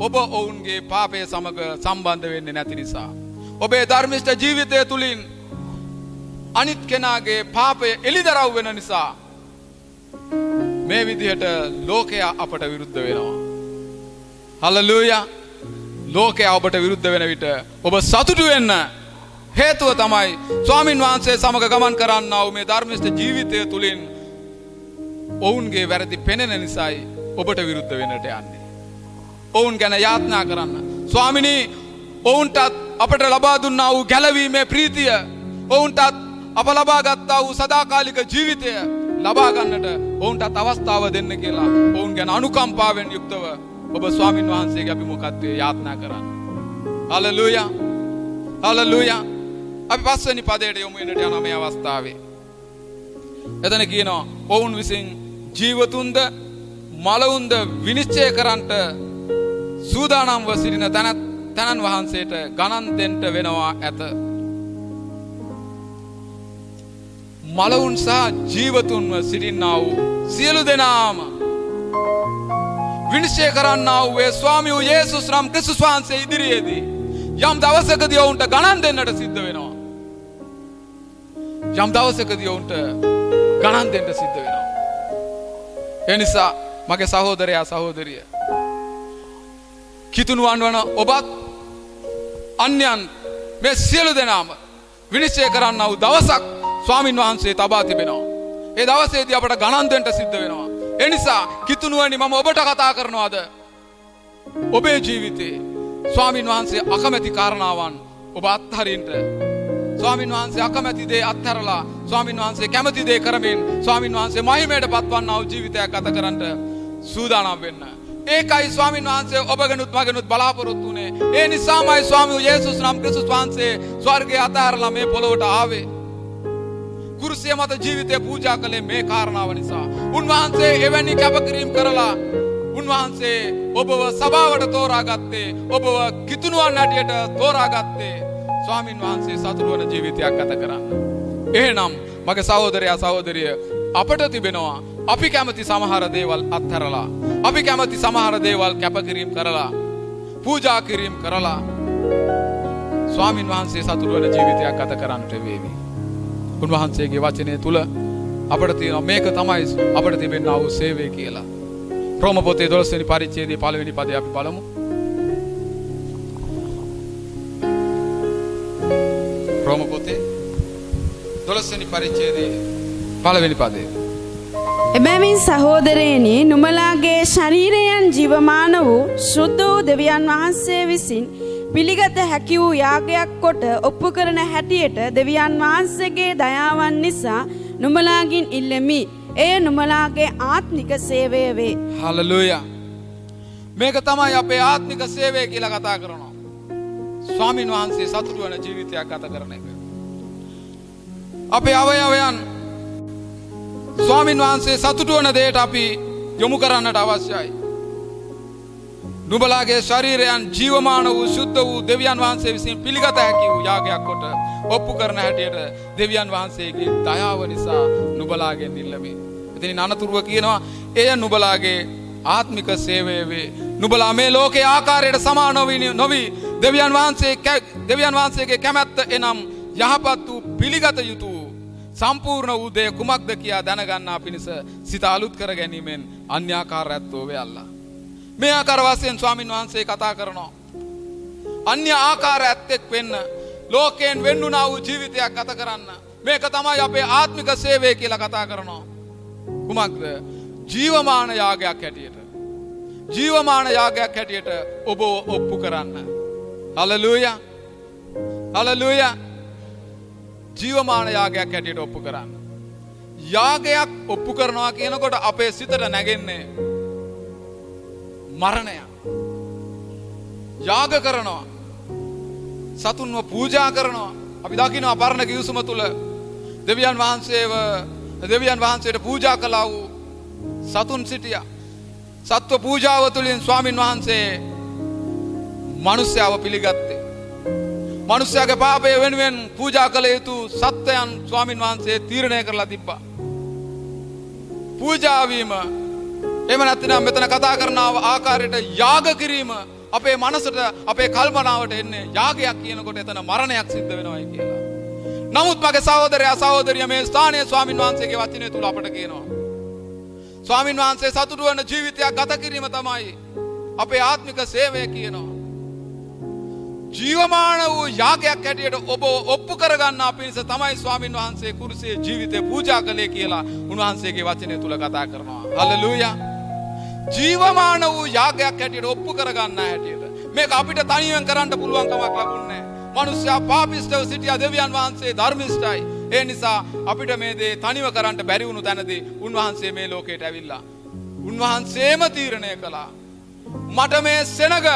ඔබ ඔවුන්ගේ පාපය සමග සම්බන්ධ වෙන්නේ නැති නිසා. ඔබේ ධර්මිෂ්ඨ ජීවිතය තුලින් අනිත් කෙනාගේ පාපය එළිදරව් වෙන නිසා මේ විදිහට ලෝකයා අපට විරුද්ධ වෙනවා. හලෙලූයා. ලෝකයා ඔබට විරුද්ධ වෙන විට ඔබ සතුටු වෙන්න හේතුව තමයි ස්වාමින් වහන්සේ සමග ගමන් කරන්නා වූ මේ ධර්මිෂ්ඨ ජීවිතය තුලින් ඔවුන්ගේ වැරදි පෙනෙන නිසායි ඔබට විරුද්ධ වෙන්නට යන්නේ. ඔවුන් ගැන යාඥා කරන්න. ස්වාමිනී, ඔවුන්ටත් අපට ලබා දුන්නා වූ ගැලවීමේ ප්‍රීතිය, ඔවුන්ටත් අප ලබා ගත්තා වූ සදාකාලික ජීවිතය ලබා ගන්නට ඔවුන්ටත් අවස්ථාව දෙන්න කියලා ඔවුන් ගැන අනුකම්පාවෙන් යුක්තව ඔබ ස්වාමින් වහන්සේගේ අභිමුඛත්වයේ යාඥා කරන්න. හලෙලූයා. හලෙලූයා. අපි පස්වෙනි පදයට යමු වෙනට යන මේ අවස්ථාවේ. එතන කියනවා ඔවුන් විසින් ජීවතුන්ද මලවුන්ද විනිශ්චය කරන්නට සූදානම්ව සිටින තනන් වහන්සේට ගණන් දෙන්න වෙනවා ඇත. මලවුන් සහ ජීවතුන්ව සිටින්නා වූ සියලු දෙනාම විනිශ්චය කරන්නා වූ ස්වාමී වූ යේසුස් නම් ක්‍රිස්තුස් වහන්සේ ඉදිරියේදී යම් දවසකදී ඔවුන්ට ගණන් දෙන්නට සිද්ධ වෙනවා. යම් දවසකදී ඔවුන්ට ගණන් දෙන්න සිද්ධ වෙනවා. ඒ නිසා මගේ සහෝදරයා සහෝදරිය, කිතුණුවන් වන ඔබත් අන්‍යයන් මේ සියලු දෙනාම විනිශ්චය කරන්නා වූ දවසක් ස්වාමින් වහන්සේ තබා තිබෙනවා. ඒ දවසේදී අපට ගණන් දෙන්න සිද්ධ වෙනවා. ඒ නිසා කිතුණුවනි, මම ඔබට කතා කරනවාද ඔබේ ජීවිතේ ස්වාමින් වහන්සේ අකමැති කාරණාවන් ඔබ අත්හරින්න, ස්වාමින් වහන්සේ අකමැති දේ අත්හැරලා ස්වාමින් වහන්සේ කැමති දේ කරමින් ස්වාමින් වහන්සේ මහිමයට පත්වන්නා වූ ජීවිතයක් ගත කරන්න සූදානම් වෙන්න. ඒකයි ස්වාමින් වහන්සේ ඔබගෙනුත් මගෙනුත් බලාපොරොත්තු වුණේ. ඒ නිසාමයි ස්වාමී යේසුස් නම් ක්‍රිස්තුස් වහන්සේ ස්වර්ගයේ අතහැරලා මේ පොළොවට ආවේ. කුරුසිය මත ජීවිතය පූජා කළේ මේ කාරණාව නිසා. උන්වහන්සේ එවැනි කැපකිරීම කරලා උන්වහන්සේ ඔබව සභාවට තෝරාගත්තේ, ඔබව කිතුණුවන් හැටියට තෝරාගත්තේ ස්වාමින් වහන්සේ සතුටු වන ජීවිතයක් ගත කරන්න. එහෙනම් මගේ සහෝදරයා සහෝදරිය, අපට තිබෙනවා අපි කැමති සමහර දේවල් අත්හැරලා, අපි කැමති සමහර දේවල් කැපකිරීම කරලා, පූජා කිරීම කරලා ස්වාමින් වහන්සේ සතුටු වන ජීවිතයක් ගත කරන්නට වේවි. උන්වහන්සේගේ වචනය තුල අපට තියෙනවා මේක තමයි අපට තිබෙනා වූ සේවය කියලා. රෝම පොතේ 12 වෙනි පරිච්ඡේදයේ 1 වෙනි පදය අපි බලමු. රෝම පොතේ 12 වෙනි පරිච්ඡේදයේ 1 වෙනි පදය. එබැවින් සහෝදරයනි, නුඹලාගේ ශරීරයන් ජීවමාන වූ ශුද්ධ වූ දෙවියන් වහන්සේ විසින් පිළිගත හැකි වූ යාගයක් කොට ඔප්පු කරන හැටියට දෙවියන් වහන්සේගේ දයාවන් නිසා නුඹලාගින් ඉල්ලමි. එය නුඹලාගේ ආත්මික සේවය වේ. හලෙලූයා. මේක තමයි අපේ ආත්මික සේවය කියලා කතා කරනවා. ස්වාමින් වහන්සේ සතුටු වෙන ජීවිතයක් ගත කරන එක. අපේ අවයවයන් ස්වාමින් වහන්සේ සතුටු වන දෙයට අපි යොමු කරන්නට අවශ්‍යයි. නුඹලාගේ ශරීරයන් ජීවමාන වූ ශුද්ධ වූ දෙවියන් වහන්සේ විසින් පිළිගත හැකි වූ යාගයක් කොට ඔප්පු කරන හැටියට දෙවියන් වහන්සේගේ දයාව නිසා නුඹලාගෙන් ඉල්ලමි. ඉතින් අනතුරුව කියනවා එය නුඹලාගේ ආත්මික සේවය වේ. නුඹලා මේ ලෝකේ ආකාරයට සමාන නොවි දෙවියන් වහන්සේගේ කැමැත්ත එනම් යහපත් වූ පිළිගත යුතු සම්පූර්ණ වූ දේ කුමක්ද කියා දැනගන්නා පිණිස සිත අලුත් කර ගැනීමෙන් අන්‍යාකාරයත්වෝ වෙයල්ලා. මේ ආකාර වශයෙන් ස්වාමින් වහන්සේ කතා කරනවා. අන්‍ය ආකාරයත් වෙන්න, ලෝකයෙන් වෙන්නුනා වූ ජීවිතයක් ගත කරන්න. මේක තමයි අපේ ආත්මික සේවය කියලා කතා කරනවා. කුමක්ද? ජීවමාන යාගයක් හැටියට. ජීවමාන යාගයක් හැටියට ඔබ ඔප්පු කරන්න. හලෙලූයා. හලෙලූයා. ජීවමාන යාගයක් හැටියට ඔප්පු කරන්න. යාගයක් ඔප්පු කරනවා කියනකොට අපේ සිතට නැගෙන්නේ මරණය. යාග කරනවා, සතුන්ව පූජා කරනවා. අපි දකිනවා පරණ කිවිසුම තුල දෙවියන් වහන්සේට පූජා කළා වූ සතුන් සිටියා. සත්ව පූජාව තුළින් ස්වාමින් වහන්සේ මිනිස්යාව පිළිගත්තේ. මිනිස්යාගේ පාපය වෙනුවෙන් පූජා කළ යුතු සත්වයන් ස්වාමින් වහන්සේ තීරණය කරලා තිබ්බා. පූජා වීම, එහෙම නැත්නම් මෙතන කතා කරන ආකාරයට යාග කිරීම අපේ මනසට අපේ කල්පනාවට එන්නේ යාගයක් කියනකොට එතන මරණයක් සිද්ධ වෙනවයි කියලා. නමුත් මගේ සහෝදරයා සහෝදරිය මේ ස්ථානයේ ස්වාමින් වහන්සේගේ වචනය තුල අපට කියනවා. ස්වාමින් වහන්සේ සතුටු වන ජීවිතයක් ගත කිරීම තමයි අපේ ආත්මික සේවය කියනවා. ජීවමාන වූ යාගයක් හැටියට ඔබ ඔප්පු කරගන්නා පිණිස තමයි ස්වාමින් වහන්සේ කුරුසේ ජීවිතේ පූජා කළේ කියලා උන්වහන්සේගේ වචනය තුල කතා කරනවා. හල්ලෙලූයා. ජීවමාන වූ යාගයක් හැටියට ඔප්පු කරගන්නා හැටියට මේක අපිට තනියෙන් කරන්න පුළුවන් කමක් ලැබුණේ නැහැ. මනුෂ්‍යයා පාපිෂ්ඨව සිටියා, දෙවියන් වහන්සේ ධර්මිෂ්ඨයි. ඒ නිසා අපිට මේ දේ තනිව කරන්න බැරි වුණු තැනදී උන්වහන්සේ මේ ලෝකයට ඇවිල්ලා උන්වහන්සේම තීරණය කළා මට මේ සෙනග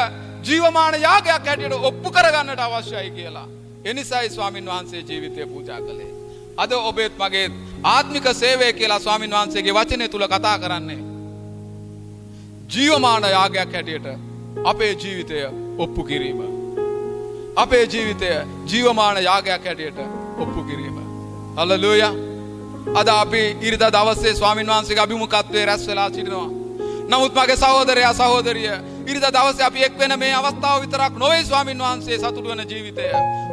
ජීවමාන යාගයක් හැටියට ඔප්පු කරගන්නට අවශ්‍යයි කියලා. ඒ නිසායි ස්වාමින් වහන්සේ ජීවිතය පූජා කළේ. අද ඔබේත් මගේ ආත්මික සේවය කියලා ස්වාමින් වහන්සේගේ වචනේ තුල කතා කරන්නේ ජීවමාන යාගයක් හැටියට අපේ ජීවිතය ඔප්පු කිරීම. අපේ ජීවිතය ජීවමාන යාගයක් හැටියට ඔප්පු කිරීම. හල්ලෙලූයා. අද අපි ඉරිදා දවසේ ස්වාමින් වහන්සේගේ අභිමුඛත්වයේ රැස් වෙලා සිටිනවා. නමුත් මගේ සහෝදරයා සහෝදරිය ඉරිදා දවසේ අපි එක් වෙන මේ අවස්ථාව විතරක් නොවේ ස්වාමින් වහන්සේ සතුටු වෙන ජීවිතය.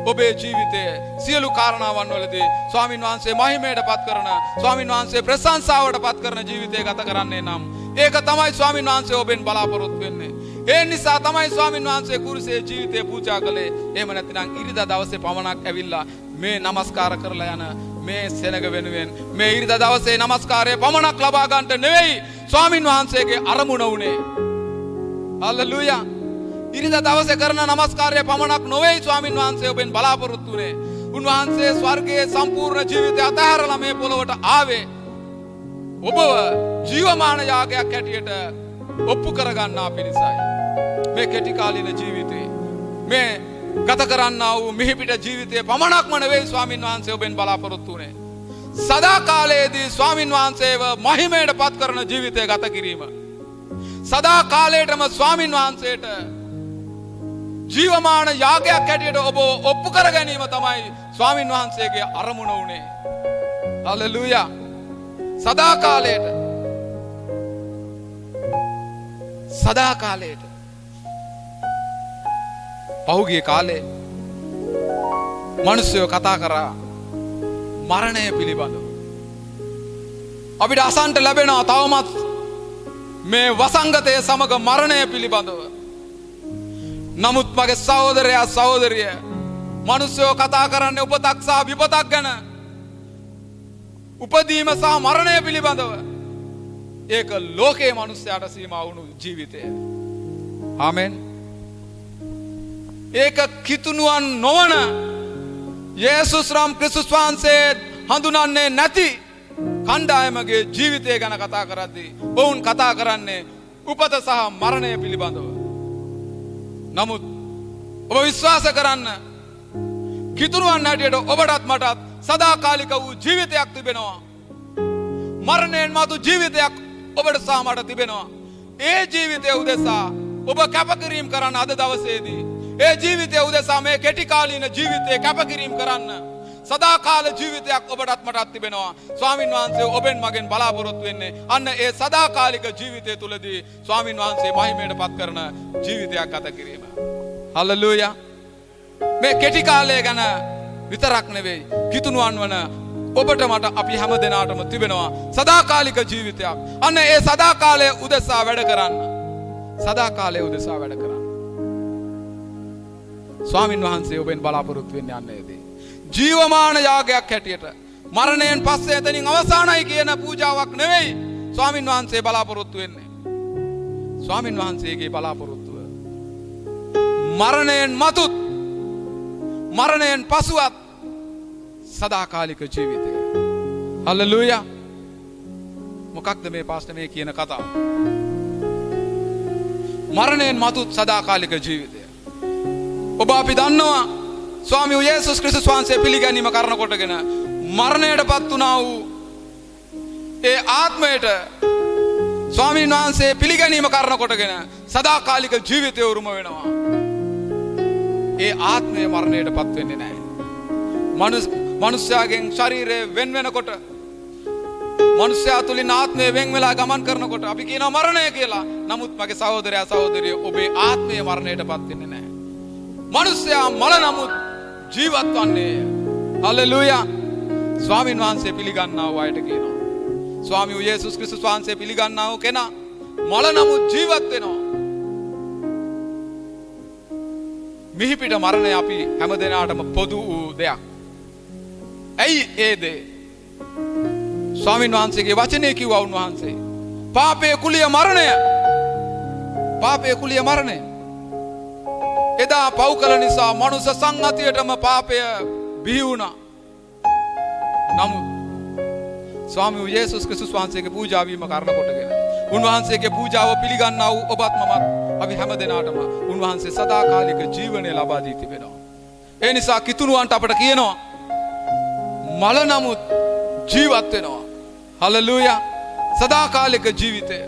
ඔබේ ජීවිතයේ සියලු කාරණාවන් වලදී ස්වාමින් වහන්සේ මහිමයට පත් කරන, ස්වාමින් වහන්සේ ප්‍රශංසාවට පත් කරන ජීවිතය ගත කරන්නේ නම් ඒක තමයි ස්වාමින් වහන්සේ ඔබෙන් බලාපොරොත්තු වෙන්නේ. ඒ නිසා තමයි ස්වාමින් වහන්සේ කුරුසේ ජීවිතේ පූජා කළේ. එහෙම නැත්නම් ඉරිදා දවසේ පමණක් ඇවිල්ලා මේ নমස්කාර කරලා යන මේ සෙනග වෙනුවෙන් මේ ඉරිදා දවසේ নমස්කාරය පමණක් ලබා ගන්නට නෙවෙයි ස්වාමින් වහන්සේගේ අරමුණ උනේ. හල්ලෙලූයා. ඉරිදා දවසේ කරන নমස්කාරය පමණක් නොවේ ස්වාමින් වහන්සේ ඔබෙන් බලාපොරොත්තු වෙන්නේ. උන්වහන්සේ ස්වර්ගයේ සම්පූර්ණ ජීවිතය අතහැරලා මේ පොළොවට ආවේ ඔබව ජීවමාන යාගයක් හැටියට ඔප්පු කරගන්නා පිණිසයි. මේ කෙටි කාලීන ජීවිතේ මේ ගත කරන්නා වූ මිහිපිට ජීවිතයේ පමණක්ම නෙවෙයි ස්වාමින් වහන්සේ ඔබෙන් බලාපොරොත්තු වෙන්නේ. සදා කාලයේදී ස්වාමින් වහන්සේව මහිමයට පත් කරන ජීවිතය ගත කිරීම. සදා කාලයටම ස්වාමින් වහන්සේට ජීවමාන යාගයක් හැටියට ඔබ ඔප්පු කර ගැනීම තමයි ස්වාමින් වහන්සේගේ අරමුණ උනේ. හල්ලෙලූයා. සදා කාලයට සදා කාලයට පහුගිය කාලේ මිනිස්සු කතා කරා මරණය පිළිබඳව. අපිට අසන්ට ලැබෙනවා තවමත් මේ වසංගතය සමග මරණය පිළිබඳව. නමුත් මගේ සහෝදරයා සහෝදරිය මිනිස්සු කතා කරන්නේ උපතක් සහ විපතක් ගැන. උපදීම සහ මරණය පිළිබඳව. ඒක ලෝකයේ මිනිස්යාට සීමා වුණු ජීවිතය. ආමෙන්. ඒක කිතුණුවන් නොවන යේසුස් රාම් ක්‍රිස්තුස් වහන්සේ හඳුනන්නේ නැති කණ්ඩායමගේ ජීවිතය ගැන කතා කරද්දී ඔවුන් කතා කරන්නේ උපත සහ මරණය පිළිබඳව. නමුත් ඔබ විශ්වාස කරන්න කිතුණුවන් හැටියට ඔබටත් මටත් සදාකාලික වූ ජීවිතයක් තිබෙනවා. මරණයෙන් මතු ජීවිතයක් ඔබට සහ මට තිබෙනවා. ඒ ජීවිතය උදෙසා ඔබ කැපකිරීම කරන්න අද දවසේදී. ඒ ජීවිතය උදෙසා මේ කෙටි කාලීන ජීවිතේ කැපකිරීම කරන්න සදාකාල ජීවිතයක් ඔබටත් මටත් තිබෙනවා. ස්වාමින් වහන්සේ ඔබෙන් මගෙන් බලාපොරොත්තු වෙන්නේ අන්න ඒ සදාකාලික ජීවිතය තුලදී ස්වාමින් වහන්සේ මහිමයට පත් කරන ජීවිතයක් ගත කිරීම. හල්ලෙලූයා. මේ කෙටි කාලය ගැන විතරක් නෙවෙයි කිතුණුවන් වන ඔබට මට අපි හැම දෙනාටම තිබෙනවා සදාකාලික ජීවිතයක්. අන්න ඒ සදාකාලය උදෙසා වැඩ කරන්න. සදාකාලය උදෙසා වැඩ කරන්න. ස්වාමින් වහන්සේ ඔබෙන් බලාපොරොත්තු වෙන්නේ අන්නේදී. ජීවමාන යාගයක් හැටියට මරණයෙන් පස්සේ එතනින් අවසానයි කියන පූජාවක් නෙවෙයි ස්වාමින් වහන්සේ බලාපොරොත්තු වෙන්නේ. ස්වාමින් වහන්සේගේ බලාපොරොත්තුව මරණයෙන් මතුත් මරණයෙන් පසුවත් සදාකාලික ජීවිතය. හල්ලෙලූයා. මොකක්ද මේ පාස්ටර් මේ කියන කතාව? මරණයෙන් මතුත් සදාකාලික ජීවිතය. ඔබ අපි දන්නවා ස්වාමී වූ යේසුස් ක්‍රිස්තුස් වහන්සේ පිළිගැනීම කරන කොටගෙන මරණයටපත් වුණා වූ ඒ ආත්මයට ස්වාමීන් වහන්සේ පිළිගැනීම කරන කොටගෙන සදාකාලික ජීවිතය උරුම වෙනවා. ඒ ආත්මය මරණයටපත් වෙන්නේ නැහැ. මනුෂ්‍යයාගෙන් ශරීරය වෙන් වෙනකොට මනුෂ්‍යයා තුලින් ආත්මය වෙන් වෙලා ගමන් කරනකොට අපි කියනවා මරණය කියලා. නමුත් මගේ සහෝදරයා සහෝදරිය ඔබේ ආත්මය මරණයටපත් වෙන්නේ නැහැ. මනුෂ්‍යයා මල නමුත් ජීවත් වන්නේ. හලෙලූයා. ස්වාමින් වහන්සේ පිළිගන්නා වූ අයට කියනවා. ස්වාමී වූ යේසුස් ක්‍රිස්තුස් වහන්සේ පිළිගන්නා වූ කෙනා මල නමුත් ජීවත් වෙනවා. මිහිපිට මරණය අපි හැම දෙනාටම පොදු වූ දෙයක්. ඇයි ඒ දේ? ස්වාමින් වහන්සේගේ වචනේ කිව්වා උන්වහන්සේ. පාපයේ කුලිය මරණය. පාපයේ කුලිය මරණය. එදා පව් කළ නිසා මනුෂ්‍ය සංහතියටම පාපය බිහි වුණා. නමුත් ස්වාමී වූ යේසුස් ක්‍රිස්තුස් වහන්සේගේ පූජා වීම කරන කොටගෙන උන්වහන්සේගේ පූජාව පිළිගන්නා වූ ඔබත් මමත් අපි හැම දෙනාටම උන්වහන්සේ සදාකාලික ජීවනය ලබා දී තිබෙනවා. ඒ නිසා කිතුණුවන්ට අපට කියනවා මල නමුත් ජීවත් වෙනවා. හලෙලූයා. සදාකාලික ජීවිතය.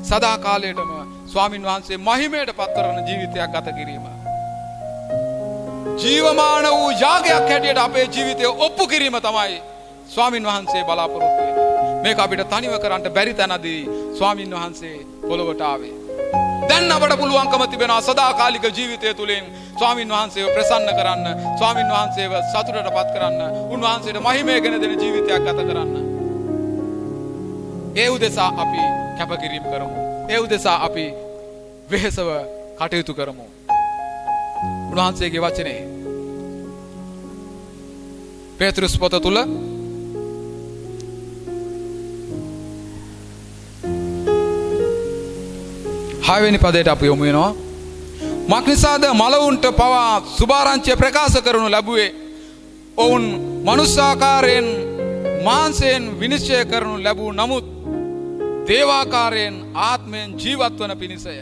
සදාකාලයටම ස්වාමින් වහන්සේ මහිමයට පත් කරන ජීවිතයක් ගත කිරීම. ජීවමාන වූ යාගයක් හැටියට අපේ ජීවිතය ඔප්පු කිරීම තමයි ස්වාමින් වහන්සේ බලාපොරොත්තු වෙන්නේ. මේක අපිට තනිව කරන්න බැරි තැනදී ස්වාමින් වහන්සේ පොළොවට ආවේ. දැන් අපට පුළුවන්කම තිබෙනවා සදාකාලික ජීවිතය තුළින් ස්වාමින් වහන්සේව ප්‍රසන්න කරන්න, ස්වාමින් වහන්සේව සතුටටපත් කරන්න, උන්වහන්සේට මහිමය ගෙන දෙන ජීවිතයක් ගත කරන්න. ඒ උදෙසා අපි කැපකිරීම කරමු. ඒ උදෙසා අපි වෙහෙසව කටයුතු කරමු. උන්වහන්සේගේ වචනේ පේතෘස් පොත තුල හයවෙනි පදයට අපි යොමු වෙනවා. මක්නිසාද මලවුන්ට පවා සුභාරංචිය ප්‍රකාශ කරනු ලැබුවේ ඔවුන් මනුෂ්‍යාකාරයෙන් මාංශයෙන් විනිශ්චය කරනු ලැබූ නමුත් දේවාකාරයෙන් ආත්මයෙන් ජීවත් වන පිණිසය.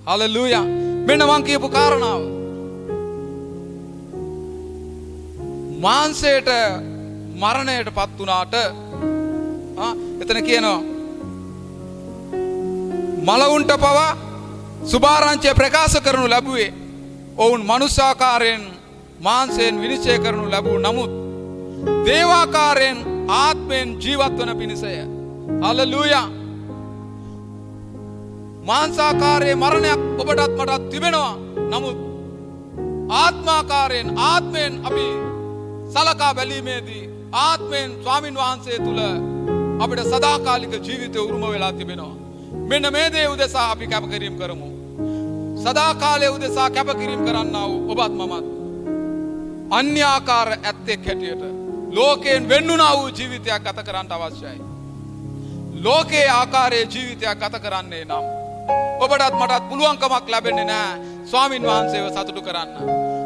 හලෙලූයා. මෙන්න මං කියපු කාරණාව. මාංශයට මරණයට පත් වුණාට එතන කියනවා මලවුන්ට පවා සුභාරංචිය ප්‍රකාශ කරනු ලැබුවේ ඔවුන් මනුෂ්‍යාකාරයෙන් මාංශයෙන් විනිශ්චය කරනු ලැබූ නමුත් දේවාකාරයෙන් ආත්මයෙන් ජීවත් වන පිණිසය. හලෙලූයා. මාංශාකාරයේ මරණයක් ඔබටත් මටත් තිබෙනවා. නමුත් ආත්මාකාරයෙන් ආත්මයෙන් අපි සලකා බැලීමේදී ආත්මයෙන් ස්වාමින් වහන්සේ තුල අපිට සදාකාලික ජීවිතය උරුම වෙලා තිබෙනවා. මෙන්න මේ දේ උදෙසා අපි කැපකිරීම කරමු. සදාකාලයේ උදෙසා කැපකිරීම කරන්නා වූ ඔබත් මමත් අන්‍යාකාර ඇත්තෙක් හැටියට ලෝකයෙන් වෙන්නුණා වූ ජීවිතයක් ගත කරන්න අවශ්‍යයි. ලෝකයේ ආකාරයේ ජීවිතයක් ගත කරන්නේ නම් ඔබටත් මටත් පුළුවන්කමක් ලැබෙන්නේ නැහැ ස්වාමින් වහන්සේව සතුටු කරන්න.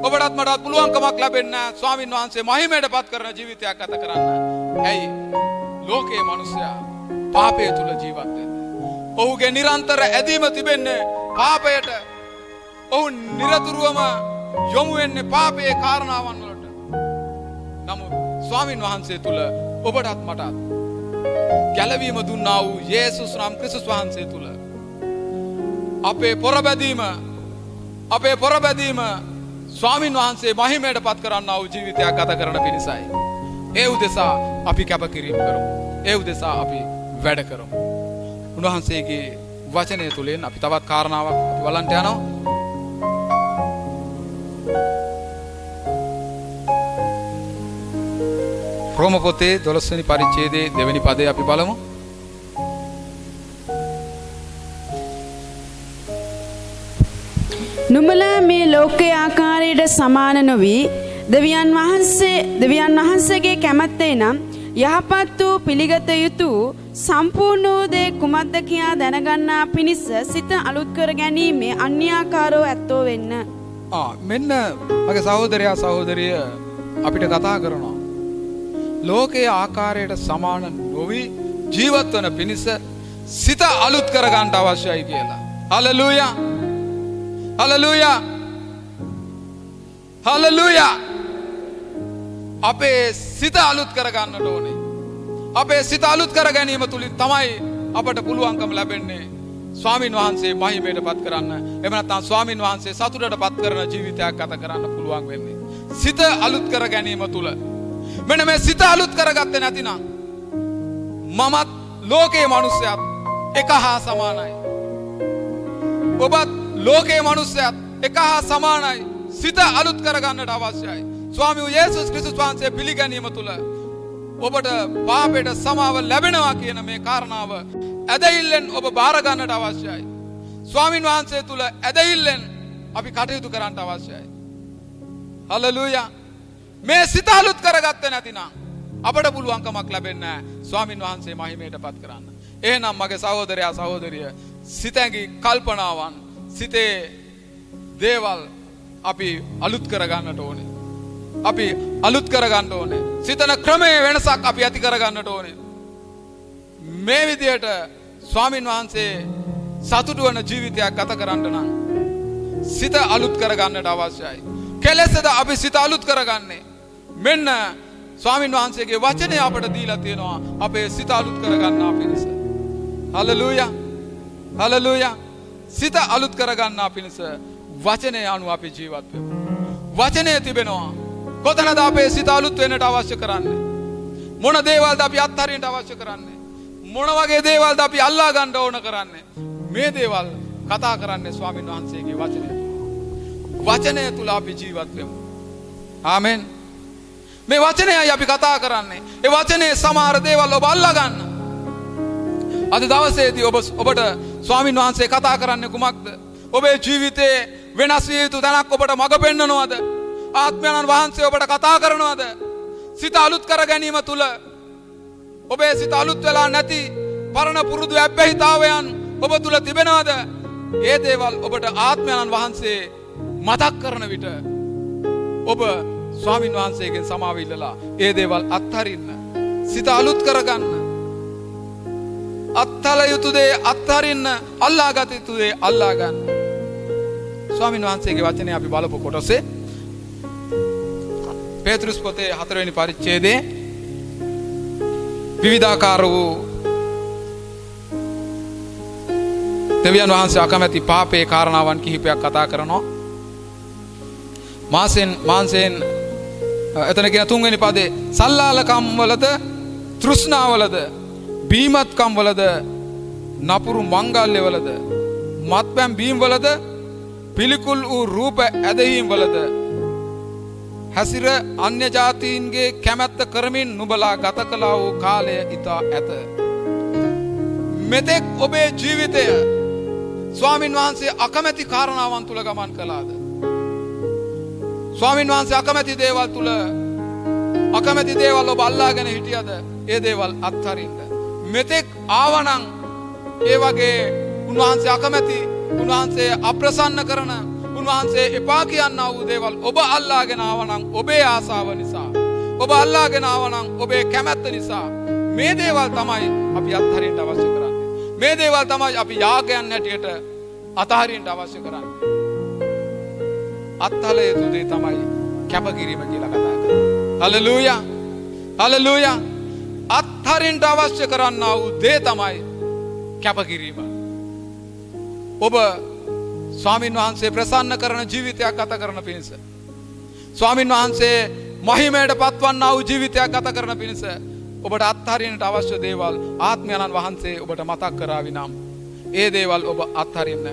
ඔබටත් මටත් පුළුවන්කමක් ලැබෙන්නේ නැහැ ස්වාමින් වහන්සේ මහිමයටපත් කරන ජීවිතයක් ගත කරන්න. ඇයි? ලෝකයේ මිනිසයා පාපය තුල ජීවත් වෙන්නේ. ඔහුගේ නිරන්තර ඇදීම තිබෙන්නේ පාපයට. ඔහු නිරතුරුවම යොමු වෙන්නේ පාපයේ කාරණාවන් වලට. නමුත් ස්වාමින් වහන්සේ තුල ඔබටත් මටත් ගැලවීම දුන්නා වූ යේසුස් නම් ක්‍රිස්තුස් වහන්සේ තුල අපේ පොරබැදීම ස්වාමින් වහන්සේ මහිමයටපත් කරන්නා වූ ජීවිතයක් ගත කරන පිණිසයි. ඒ උදෙසා අපි කැපකිරීම කරමු. ඒ උදෙසා අපි වැඩ කරමු. උන්වහන්සේගේ වචනය තුළින් අපි තවත් කාරණාවක් අපි බලන්ට යනවා. රෝම පොතේ 12 වෙනි පරිච්ඡේදයේ 2 වෙනි පදය අපි බලමු. නුඹලා මේ ලෝකයේ ආකාරයට සමාන නොවි දෙවියන් වහන්සේගේ කැමැත්තේ නම් යහපත් වූ පිළිගත යුතු සම්පූර්ණ වූ දේ කුමක්ද කියා දැනගන්නා පිණිස සිත අලුත් කර ගැනීමේ අන්‍යාකාරෝ ඇත්තෝ වෙන්න. මෙන්න මගේ සහෝදරයා සහෝදරිය අපිට කතා කරනවා. ලෝකයේ ආකාරයට සමාන නොවි ජීවත් වන පිණිස සිත අලුත් කර ගන්නට අවශ්‍යයි කියලා. හලෙලූයා. හලෙලූයා. හලෙලූයා. අපේ සිත අලුත් කර ගන්නට ඕනේ. අපේ සිත අලුත් කර ගැනීම තුලින් තමයි අපට පුළුවන්කම ලැබෙන්නේ ස්වාමින් වහන්සේ මහිමයටපත් කරන්න. එහෙම නැත්නම් ස්වාමින් වහන්සේ සතුටටපත් කරන ජීවිතයක් ගත කරන්න පුළුවන් වෙන්නේ. සිත අලුත් කර ගැනීම තුල. මෙන්න මේ සිත අලුත් කරගත්තේ නැතිනම් මමත් ලෝකයේ මිනිස්සයත් එක හා සමානයි. ඔබත් ලෝකයේ මිනිස්සයත් එක හා සමානයි. සිත අලුත් කරගන්නට අවශ්‍යයි. ස්වාමී වූ යේසුස් ක්‍රිස්තුස් වහන්සේ පිළිගැනීම තුළ ඔබට පාපයට සමාව ලැබෙනවා කියන මේ කාරණාව ඇදහිල්ලෙන් ඔබ බාර ගන්නට අවශ්‍යයි. ස්වාමින් වහන්සේ තුළ ඇදහිල්ලෙන් අපි කටයුතු කරන්නට අවශ්‍යයි. හලෙලූයා. මේ සිත අලුත් කරගත්තේ නැතිනම් අපට පුළුවන්කමක් ලැබෙන්නේ නැහැ ස්වාමින් වහන්සේ මහිමයටපත් කරන්න. එහෙනම් මගේ සහෝදරයා සහෝදරිය සිතැඟි කල්පනාවන් සිතේ දේවල් අපි අලුත් කරගන්නට ඕනේ. අපි අලුත් කරගන්න ඕනේ. සිතන ක්‍රමයේ වෙනසක් අපි ඇති කරගන්නට ඕනේ. මේ විදියට ස්වාමින් වහන්සේ සතුටු වන ජීවිතයක් ගත කරන්න නම් සිත අලුත් කරගන්නට අවශ්‍යයි. කෙලෙසද අපි සිත අලුත් කරගන්නේ? මෙන්න ස්වාමින් වහන්සේගේ වචනය අපට දීලා තියෙනවා අපේ සිත අලුත් කරගන්න පිණිස. හලෙලූයා. හලෙලූයා. සිත අලුත් කරගන්න පිණිස වචනය අනුව අපි ජීවත් වෙමු. වචනය තිබෙනවා. කොතනද අපේ සිත අලුත් වෙන්නට අවශ්‍ය කරන්නේ? මොන දේවල්ද අපි අත්හරින්නට අවශ්‍ය කරන්නේ? මොන වගේ දේවල්ද අපි අල්ලා ගන්න ඕන කරන්නේ? මේ දේවල් කතා කරන්නේ ස්වාමින් වහන්සේගේ වචනය. වචනය තුල අපි ජීවත් වෙමු. ආමෙන්. මේ වචනයයි අපි කතා කරන්නේ. ඒ වචනේ සමහර දේවල් ඔබ අල්ලා ගන්න. අද දවසේදී ඔබට ස්වාමින් වහන්සේ කතා කරන්නේ කුමක්ද? ඔබේ ජීවිතේ වෙනස් විය යුතු තැනක් ඔබට මඟ පෙන්වනවද? ආත්මයන් වහන්සේ ඔබට කතා කරනවද? සිත අලුත් කර ගැනීම තුල ඔබේ සිත අලුත් වෙලා නැති පරණ පුරුදු අබ්බැහිතාවයන් ඔබ තුල තිබෙනවද? ඒ දේවල් ඔබට ආත්මයන් වහන්සේ මතක් කරන විට ඔබ ස්වාමින් වහන්සේගෙන් සමාව ඉල්ලලා ඒ දේවල් අත්හරින්න, සිත අලුත් කරගන්න. අත්හල යුතු දේ අත්හරින්න, අල්ලාගත යුතු දේ අල්ලා ගන්න. ස්වාමින් වහන්සේගේ වචනේ අපි බලපු කොටසේ පේතෘස් පොතේ 4 වෙනි පරිච්ඡේදයේ විවිධාකාර වූ දෙවියන් වහන්සේ අකමැති පාපේ කාරණාවන් කිහිපයක් කතා කරනවා. මාංශයෙන් එතන කියන 3 වෙනි පදේ සල්ලාලකම් වලද, තෘෂ්ණාවලද, බීමත්කම් වලද, නපුරු මංගල්‍ය වලද, මත්පැන් බීම් වලද, පිළිකුල් වූ රූප ඇදහිම් වලද හැසිර අන්‍ය ජාතීන්ගේ කැමැත්ත කරමින් නුඹලා ගත කළා වූ කාලය ඉතා ඇත. මෙතෙක් ඔබේ ජීවිතය ස්වාමින් වහන්සේ අකමැති කාරණාවන් තුල ගමන් කළාද? ස්වාමින් වහන්සේ අකමැති දේවල් තුල අකමැති දේවල් ඔබ අල්ලාගෙන හිටියද? ඒ දේවල් අත්හරින්න. මෙතෙක් ආවනම් ඒ වගේ උන්වහන්සේ අකමැති, උන්වහන්සේ අප්‍රසන්න කරන, උන්වහන්සේ එපා කියන්නා වූ දේවල් ඔබ අල්ලාගෙන ආවනම් ඔබේ ආසාව නිසා, ඔබ අල්ලාගෙන ආවනම් ඔබේ කැමැත්ත නිසා මේ දේවල් තමයි අපි අත්හරින්න අවශ්‍ය කරන්නේ. මේ දේවල් තමයි අපි යාගයන් හැටියට අතහරින්න අවශ්‍ය කරන්නේ. අත්හල යුතු දේ තමයි කැපකිරීම කියලා කතා කරන්නේ. හලෙලූයා. හලෙලූයා. අත්හරින්න අවශ්‍ය කරන්නා වූ දේ තමයි කැපකිරීම. ඔබ ස්වාමින් වහන්සේ ප්‍රසන්න කරන ජීවිතයක් ගත කරන පිණිස, ස්වාමින් වහන්සේ මහිමයට පත්වන්නා වූ ජීවිතයක් ගත කරන පිණිස ඔබට අත්හරින්නට අවශ්‍ය දේවල් ආත්මයන් වහන්සේ ඔබට මතක් කරાવી නම් ඒ දේවල් ඔබ අත්හරින්න.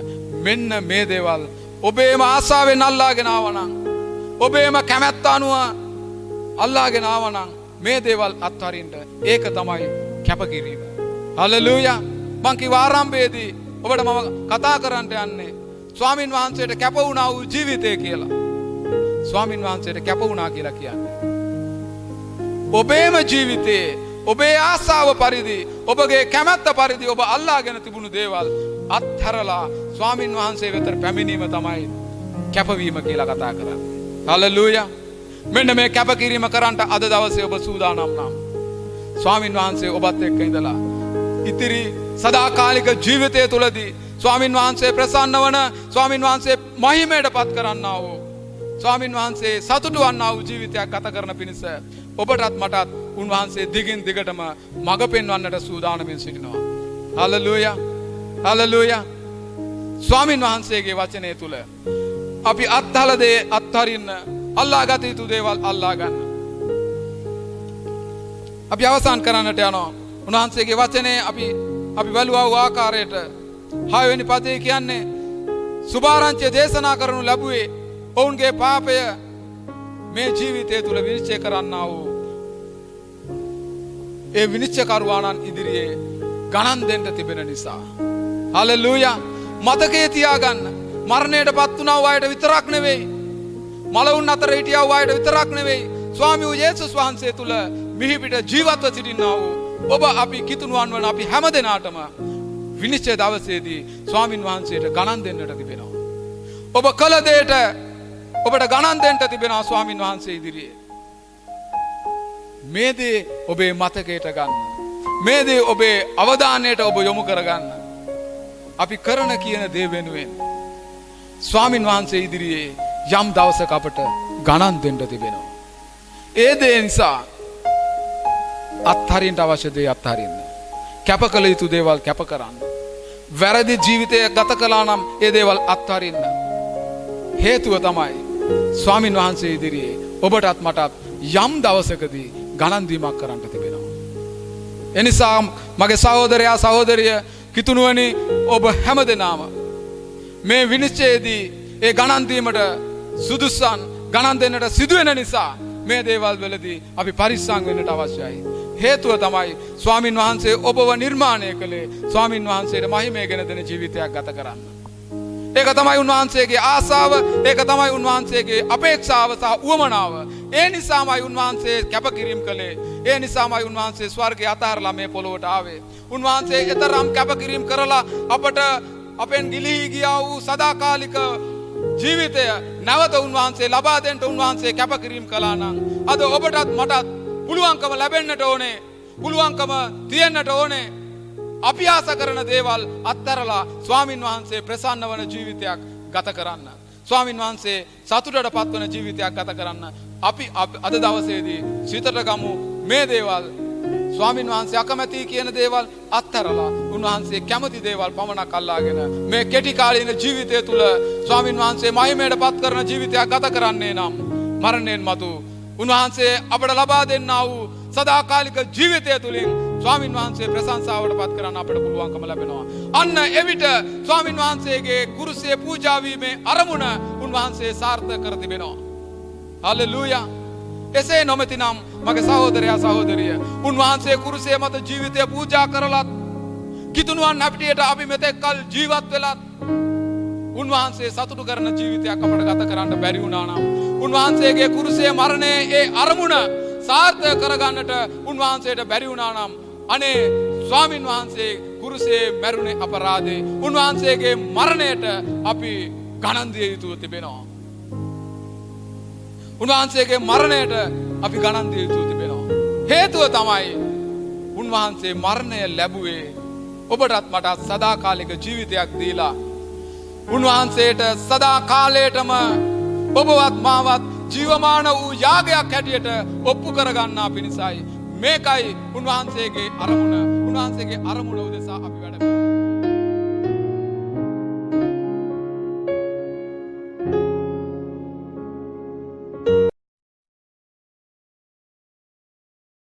මෙන්න මේ දේවල් ඔබේම ආසාවෙන් අල්ලාගෙන ආවනම්, ඔබේම කැමැත්ත අනුව අල්ලාගෙන ආවනම් මේ දේවල් අත්හරින්න. ඒක තමයි කැපකිරීම. හලෙලූයා. මං කිව්ව ආරම්භයේදී ඔබට මම කතා කරන්න යන්නේ ස්වාමින් වහන්සේට කැප වුණා වූ ජීවිතය කියලා. ස්වාමින් වහන්සේට කැප වුණා කියලා කියන්නේ ඔබේම ජීවිතයේ ඔබේ ආසාව පරිදි, ඔබගේ කැමැත්ත පරිදි ඔබ අල්ලාගෙන තිබුණු දේවල් අත්හැරලා ස්වාමින් වහන්සේ වෙතට පැමිණීම තමයි කැපවීම කියලා කතා කරන්නේ. හලෙලූයා. මෙන්න මේ කැපකිරීම කරන්නට අද දවසේ ඔබ සූදානම් නම් ස්වාමින් වහන්සේ ඔබත් එක්ක ඉඳලා ඉතිරි සදාකාලික ජීවිතය තුලදී ස්වාමින් වහන්සේ ප්‍රසන්න වන, ස්වාමින් වහන්සේ මහිමයට පත් කරන්නා වූ, ස්වාමින් වහන්සේ සතුටු වන්නා වූ ජීවිතයක් ගත කරන පිණිස ඔබටත් මටත් උන්වහන්සේ දිගින් දිගටම මඟ පෙන්වන්නට සූදානමින් සිටිනවා. හලෙලූයා. හලෙලූයා. ස්වාමින් වහන්සේගේ වචනය තුල අපි අත්හල දේ අත්හරින්න, අල්ලාගත යුතු දේවල් අල්ලා ගන්න. අපි අවසන් කරන්නට යනවා උන්වහන්සේගේ වචනේ අපි බලුවා වූ ආකාරයට 6 වෙනි පදයේ කියන්නේ සුභාරංචිය දේශනා කරනු ලැබුවේ ඔවුන්ගේ පාපය මේ ජීවිතය තුල විනිශ්චය කරන්නා වූ ඒ විනිශ්චයකරුවාණන් ඉදිරියේ ගණන් දෙන්න තිබෙන නිසා. හලෙලූයා. මතකයේ තියාගන්න. මරණයටපත් වුණා වූ අයට විතරක් නෙවෙයි, මලවුන් අතර හිටියා වූ අයට විතරක් නෙවෙයි, ස්වාමී වූ යේසුස් වහන්සේ තුල මිහිපිට ජීවත්ව සිටිනා වූ ඔබ අපි කිතුණුවන් වන අපි හැමදෙනාටම විනිශ්චය දවසේදී ස්වාමින් වහන්සේට ගණන් දෙන්නට තිබෙනවා. ඔබ කළ දෙයට ඔබට ගණන් දෙන්න තිබෙනවා ස්වාමින් වහන්සේ ඉදිරියේ. මේ දේ ඔබේ මතකයට ගන්න. මේ දේ ඔබේ අවධානයට ඔබ යොමු කරගන්න. අපි කරන කියන දේ වෙනුවෙන් ස්වාමින් වහන්සේ ඉදිරියේ යම් දවසක අපට ගණන් දෙන්න තිබෙනවා. ඒ දේ නිසා අත්හරින්න අවශ්‍ය දේ අත්හරින්න. කැප කළ යුතු දේවල් කැප කරන්න. වැරදි ජීවිතය ගත කළා නම් ඒ දේවල් අත්හරින්න. හේතුව තමයි ස්වාමින් වහන්සේ ඉදිරියේ ඔබටත් මටත් යම් දවසකදී ගණන් දීමක් කරන්න තිබෙනවා. එනිසා මගේ සහෝදරයා සහෝදරිය කිතුණුවනි ඔබ හැමදෙනාම මේ විනිශ්චයේදී ඒ ගණන් දීමට සුදුසුන් ගණන් දෙන්නට සිදුවෙන නිසා මේ දේවල් වලදී අපි පරිස්සම් වෙන්නට අවශ්‍යයි. හේතුව තමයි ස්වාමින් වහන්සේ ඔබව නිර්මාණය කළේ ස්වාමින් වහන්සේට මහිමය ගෙන දෙන ජීවිතයක් ගත කරන්න. ඒක තමයි උන්වහන්සේගේ ආසාව, ඒක තමයි උන්වහන්සේගේ අපේක්ෂාව සහ උවමනාව. ඒ නිසාමයි උන්වහන්සේ කැපකිරීම කළේ. ඒ නිසාමයි උන්වහන්සේ ස්වර්ගය අතහැරලා මේ පොළොවට ආවේ. උන්වහන්සේ ඊතරම් කැපකිරීම කරලා අපට අපෙන් ගිලිහි ගියා වූ සදාකාලික ජීවිතය නැවත උන්වහන්සේ ලබා දෙන්න උන්වහන්සේ කැපකිරීම කළා නම් අද ඔබටත් මටත් පුළුවන්කම ලැබෙන්නට ඕනේ, පුළුවන්කම තියෙන්නට ඕනේ. අපි ආස කරන දේවල් අත්හැරලා ස්වාමින් වහන්සේ ප්‍රසන්න වන ජීවිතයක් ගත කරන්න, ස්වාමින් වහන්සේ සතුටට පත්වන ජීවිතයක් ගත කරන්න අපි අද දවසේදී සිතට ගමු. මේ දේවල් ස්වාමින් වහන්සේ අකමැති කියන දේවල් අත්හැරලා උන්වහන්සේ කැමති දේවල් පමණක් අල්ලාගෙන මේ කෙටි කාලීන ජීවිතය තුළ ස්වාමින් වහන්සේ මහිමයට පත් කරන ජීවිතයක් ගත කරන්නේ නම් මරණයෙන් මතු උන්වහන්සේ අපට ලබා දෙන්නා වූ සදාකාලික ජීවිතය තුළින් ස්වාමින් වහන්සේ ප්‍රශංසාවට පත් කරන්න අපට පුළුවන්කම ලැබෙනවා. අන්න එවිට ස්වාමින් වහන්සේගේ කුරුසියේ පූජා වීමේ අරමුණ උන්වහන්සේ සාර්ථක කර තිබෙනවා. හලෙලූයා. එසේ නොමැතිනම් මගේ සහෝදරයා සහෝදරිය උන්වහන්සේ කුරුසිය මත ජීවිතය පූජා කරලත් කිතුණුවන් අපිට අපි මෙතෙක් කල ජීවත් වෙලත් උන්වහන්සේ සතුටු කරන ජීවිතයක් අපට ගත කරන්න බැරි වුණා නම් උන්වහන්සේගේ කුරුසියේ මරණයේ ඒ අරමුණ සාර්ථක කරගන්නට උන්වහන්සේට බැරි වුණා නම් අනේ ස්වාමින් වහන්සේ කුරුසියේ මැරුණේ අපරාධේ. උන්වහන්සේගේ මරණයට අපි ගණන් දිය යුතුව තිබෙනවා. උන්වහන්සේගේ මරණයට අපි ගණන් දිය යුතුව තිබෙනවා. හේතුව තමයි උන්වහන්සේ මරණය ලැබුවේ ඔබටත් මටත් සදාකාලික ජීවිතයක් දීලා උන්වහන්සේට සදාකාලයටම ඔබවත් මාවත් ජීවමාන වූ යාගයක් හැටියට ඔප්පු කරගන්නා පිණිසයි. මේකයි උන්වහන්සේගේ අරමුණ. උන්වහන්සේගේ අරමුණ උදෙසා අපි වැඩ කරන්නේ.